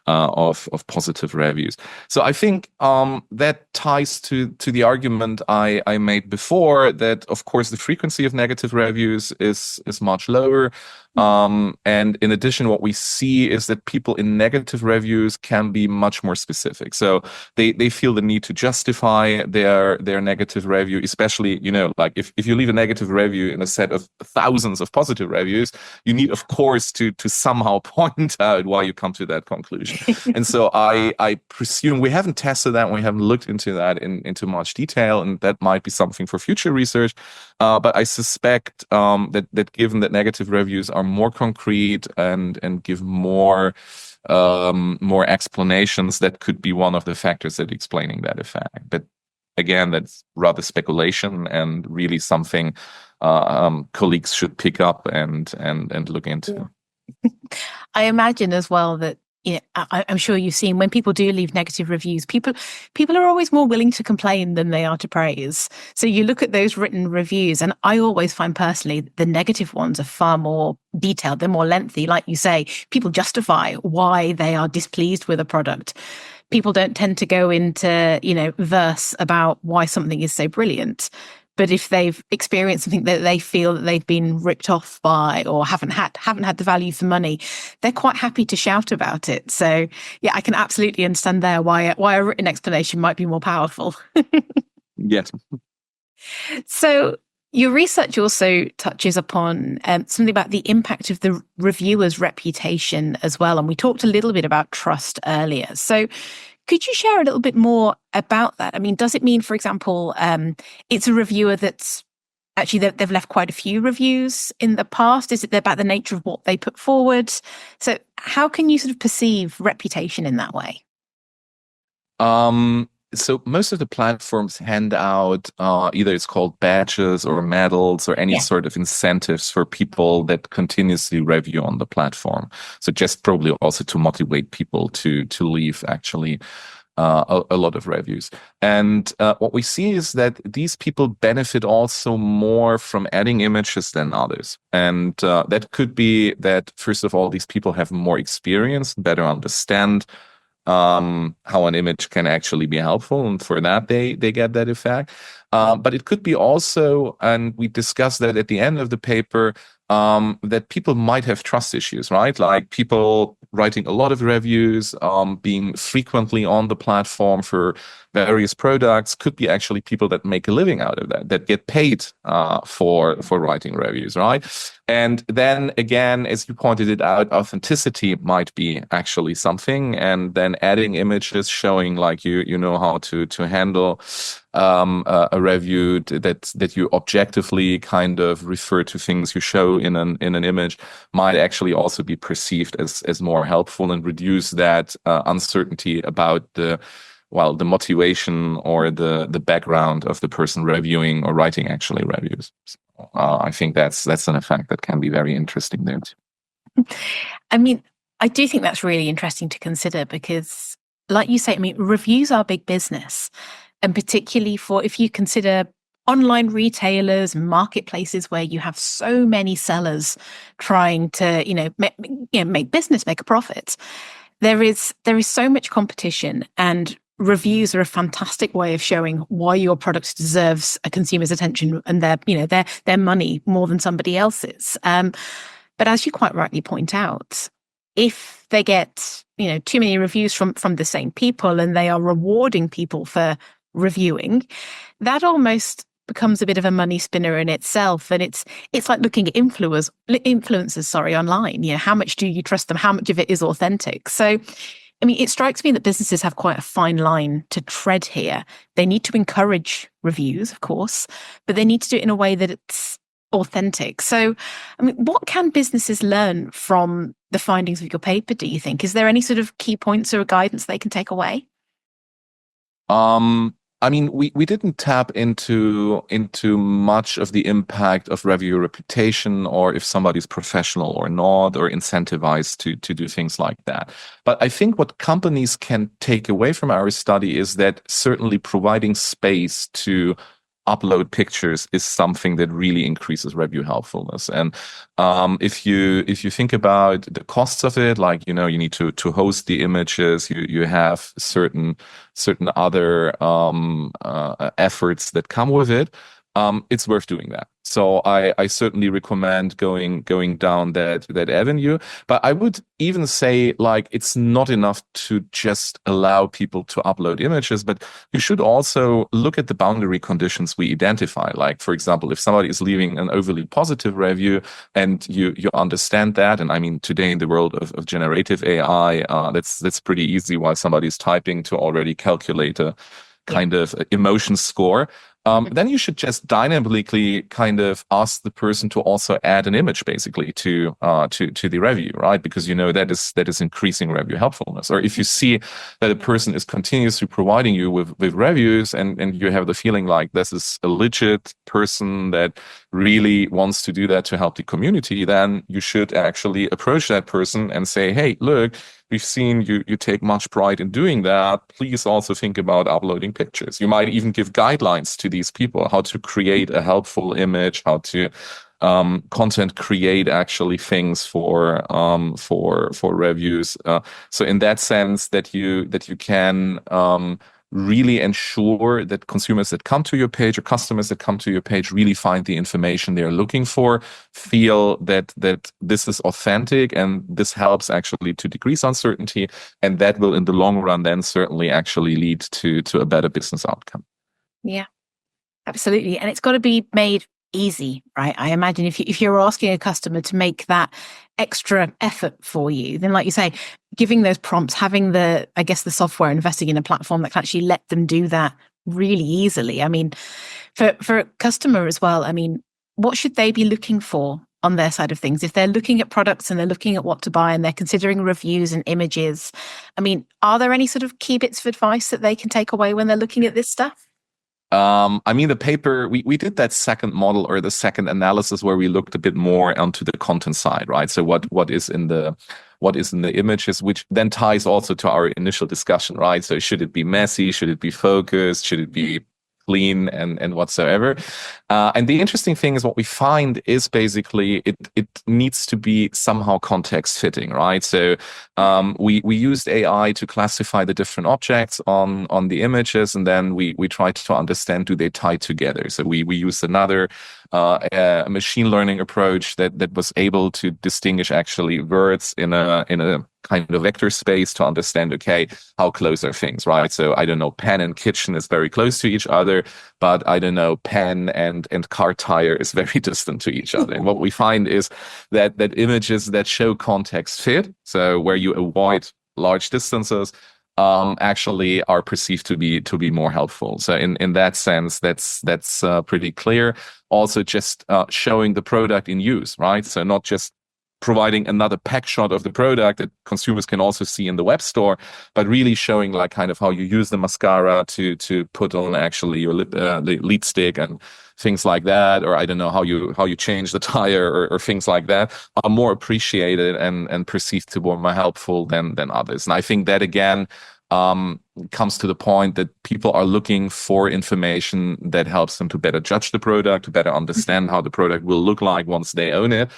of positive reviews. So I think that ties to the argument I made before, that of course the frequency of negative reviews is much lower. And in addition, what we see is that people in negative reviews can be much more specific. So they feel the need to justify their negative review, especially, like if you leave a negative review in a set of thousands of positive reviews, you need, of course, to somehow point out why you come to that conclusion. And so I presume, we haven't tested that, we haven't looked into that into much detail, and that might be something for future research. But I suspect that given that negative reviews are more concrete and give more explanations, that could be one of the factors that explaining that effect. But again, that's rather speculation and really something colleagues should pick up and look into. I imagine as well that, I'm sure you've seen when people do leave negative reviews, people are always more willing to complain than they are to praise. So you look at those written reviews, and I always find personally the negative ones are far more detailed. They're more lengthy. Like you say, people justify why they are displeased with a product. People don't tend to go into, verse about why something is so brilliant. But if they've experienced something that they feel that they've been ripped off by, or haven't had the value for money, they're quite happy to shout about it. So yeah, I can absolutely understand there why a written explanation might be more powerful. Yes. So your research also touches upon something about the impact of the reviewer's reputation as well. And we talked a little bit about trust earlier. So could you share a little bit more about that? I mean, does it mean, for example, it's a reviewer that's actually they've left quite a few reviews in the past? Is it about the nature of what they put forward? So how can you sort of perceive reputation in that way? So most of the platforms hand out either it's called badges or medals or any sort of incentives for people that continuously review on the platform. So just probably also to motivate people to leave actually a lot of reviews. And what we see is that these people benefit also more from adding images than others. And that could be that, first of all, these people have more experience, better understand how an image can actually be helpful, and for that they get that effect. But it could be also, and we discussed that at the end of the paper, that people might have trust issues, right? Like people writing a lot of reviews, being frequently on the platform for various products, could be actually people that make a living out of that get paid for writing reviews, right? And then again, as you pointed it out, authenticity might be actually something, and then adding images showing like you know how to handle a review that you objectively kind of refer to things you show in an image might actually also be perceived as more helpful and reduce that uncertainty about the motivation or the background of the person reviewing or writing actually reviews. So, I think that's an effect that can be very interesting there too. I mean, I do think that's really interesting to consider because, like you say, I mean, reviews are big business. And particularly if you consider online retailers, marketplaces where you have so many sellers trying to, make business, make a profit. There is so much competition, and reviews are a fantastic way of showing why your product deserves a consumer's attention and their money more than somebody else's. But as you quite rightly point out, if they get too many reviews from the same people, and they are rewarding people for reviewing, that almost becomes a bit of a money spinner in itself. And it's like looking at influencers online. How much do you trust them? How much of it is authentic? So, I mean, it strikes me that businesses have quite a fine line to tread here. They need to encourage reviews, of course, but they need to do it in a way that it's authentic. So, I mean, what can businesses learn from the findings of your paper, do you think? Is there any sort of key points or guidance they can take away? I mean, we didn't tap into much of the impact of reviewer reputation, or if somebody's professional or not, or incentivized to do things like that. But I think what companies can take away from our study is that certainly providing space to upload pictures is something that really increases review helpfulness. And if you think about the costs of it, like you need to host the images, you have certain other efforts that come with it. It's worth doing that. So I certainly recommend going down that avenue. But I would even say, like, it's not enough to just allow people to upload images, but you should also look at the boundary conditions we identify. Like, for example, if somebody is leaving an overly positive review and you understand that, and I mean, today in the world of generative AI, that's pretty easy while somebody's typing to already calculate a kind of emotion score. Then you should just dynamically kind of ask the person to also add an image, basically, to the review, right? Because that is increasing review helpfulness. Or if you see that a person is continuously providing you with reviews, and you have the feeling like this is a legit person that really wants to do that to help the community, then you should actually approach that person and say, hey, look, we've seen you take much pride in doing that. Please also think about uploading pictures. You might even give guidelines to these people, how to create a helpful image, how to content create actually things for reviews. So in that sense, that you can really ensure that consumers that come to your page, or customers that come to your page, really find the information they're looking for, feel that this is authentic, and this helps actually to decrease uncertainty, and that will in the long run then certainly actually lead to a better business outcome. Yeah, absolutely. And it's got to be made easy, right? I imagine if you're asking a customer to make that extra effort for you, then, like you say, giving those prompts, having the software, investing in a platform that can actually let them do that really easily. I mean, for a customer as well, I mean, what should they be looking for on their side of things? If they're looking at products and they're looking at what to buy and they're considering reviews and images, I mean, are there any sort of key bits of advice that they can take away when they're looking at this stuff? I mean, the paper, we did that second model, or the second analysis, where we looked a bit more onto the content side, right? So what is in the images, which then ties also to our initial discussion, right? So should it be messy? Should it be focused? Should it be clean and whatsoever? And the interesting thing is, what we find is basically it needs to be somehow context fitting, right? So we used AI to classify the different objects on the images, and then we tried to understand, do they tie together? So we used another a machine learning approach that was able to distinguish actually words in a kind of vector space to understand, okay, how close are things, right? So I don't know, pen and kitchen is very close to each other, but I don't know, pen and car tire is very distant to each other. And what we find is that images that show context fit, so where you avoid large distances, actually are perceived to be more helpful. So in that sense, that's pretty clear. Also, just showing the product in use, right? So not just providing another pack shot of the product that consumers can also see in the web store, but really showing like kind of how you use the mascara to put on actually your lip stick and things like that, or I don't know, how you change the tire or things like that, are more appreciated and perceived to be more helpful than others. And I think that again comes to the point that people are looking for information that helps them to better judge the product, to better understand how the product will look like once they own it.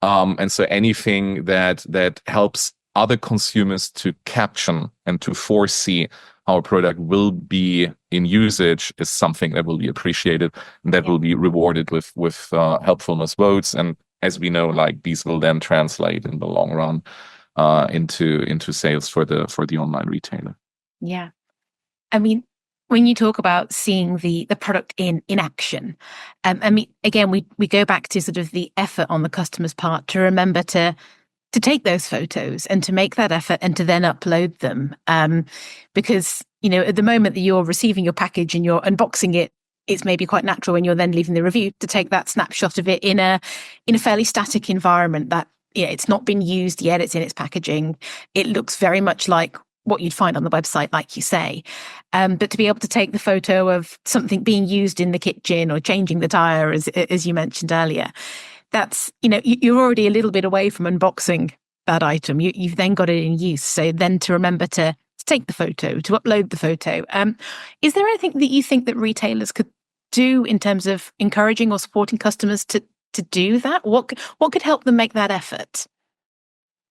And so anything that helps other consumers to caption and to foresee how a product will be in usage is something that will be appreciated and that will be rewarded with helpfulness votes. And as we know, like these will then translate in the long run into sales for the online retailer. Yeah. I mean, when you talk about seeing the product in action, I mean, again, we go back to sort of the effort on the customer's part to remember to take those photos and to make that effort and to then upload them. Because, you know, at the moment that you're receiving your package and you're unboxing it, it's maybe quite natural when you're then leaving the review to take that snapshot of it in a fairly static environment that, you know, it's not been used yet, it's in its packaging. It looks very much like what you'd find on the website, like you say. But to be able to take the photo of something being used in the kitchen or changing the tire, as you mentioned earlier, that's, you know, you're already a little bit away from unboxing that item. You've then got it in use. So then to remember to take the photo, to upload the photo. Is there anything that you think that retailers could do in terms of encouraging or supporting customers to do that? What could help them make that effort?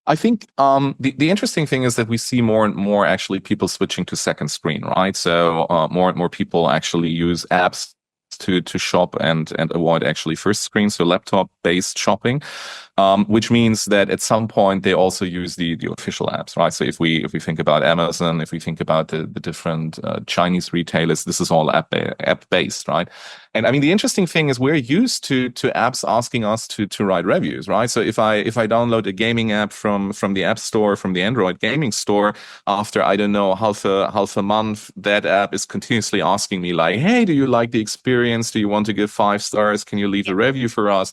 I think the interesting thing is that we see more and more actually people switching to second screen, right? So more and more people actually use apps to shop and avoid actually first screen, so laptop-based shopping, which means that at some point they also use the official apps, right? So if we think about Amazon, if we think about the different Chinese retailers, this is all app-based, right? And I mean, the interesting thing is we're used to apps asking us to write reviews, right? So if I download a gaming app from the App Store, from the Android gaming store, after, I don't know, half a month, that app is continuously asking me like, hey, do you like the experience? Do you want to give 5 stars? Can you leave a review for us?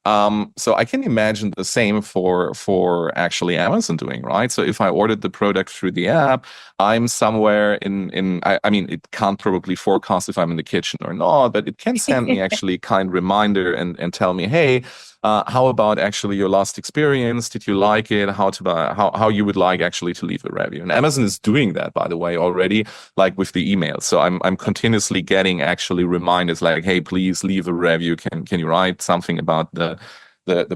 So I can imagine the same for actually Amazon doing, right? So if I ordered the product through the app, I'm somewhere I mean, it can't probably forecast if I'm in the kitchen or not, but it can send me actually a kind reminder and tell me, hey, how about actually your last experience? Did you like it? How you would like actually to leave a review? And Amazon is doing that, by the way, already, like with the email. So I'm continuously getting actually reminders like, hey, please leave a review. Can you write something about the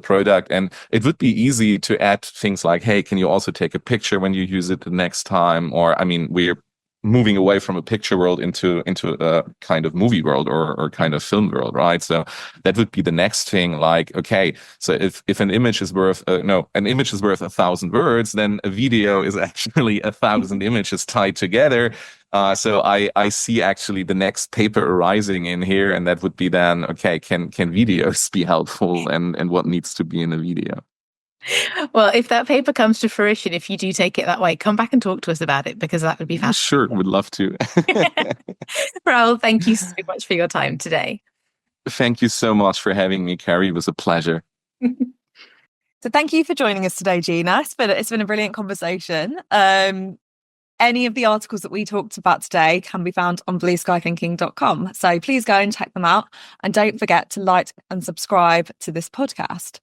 product? And it would be easy to add things like, hey, can you also take a picture when you use it the next time? Or, I mean, we're moving away from a picture world into a kind of movie world or kind of film world, right? So that would be the next thing. Like, okay, so if an image is worth an image is worth 1,000 words, then a video is actually 1,000 images tied together. So I see actually the next paper arising in here, and that would be then, okay, can videos be helpful, and what needs to be in a video? Well, if that paper comes to fruition, if you do take it that way, come back and talk to us about it, because that would be fascinating. Sure, would love to. Raoul, thank you so much for your time today. Thank you so much for having me, Carrie. It was a pleasure. So thank you for joining us today, Gina. It's been a brilliant conversation. Any of the articles that we talked about today can be found on BlueSkyThinking.com. So please go and check them out. And don't forget to like and subscribe to this podcast.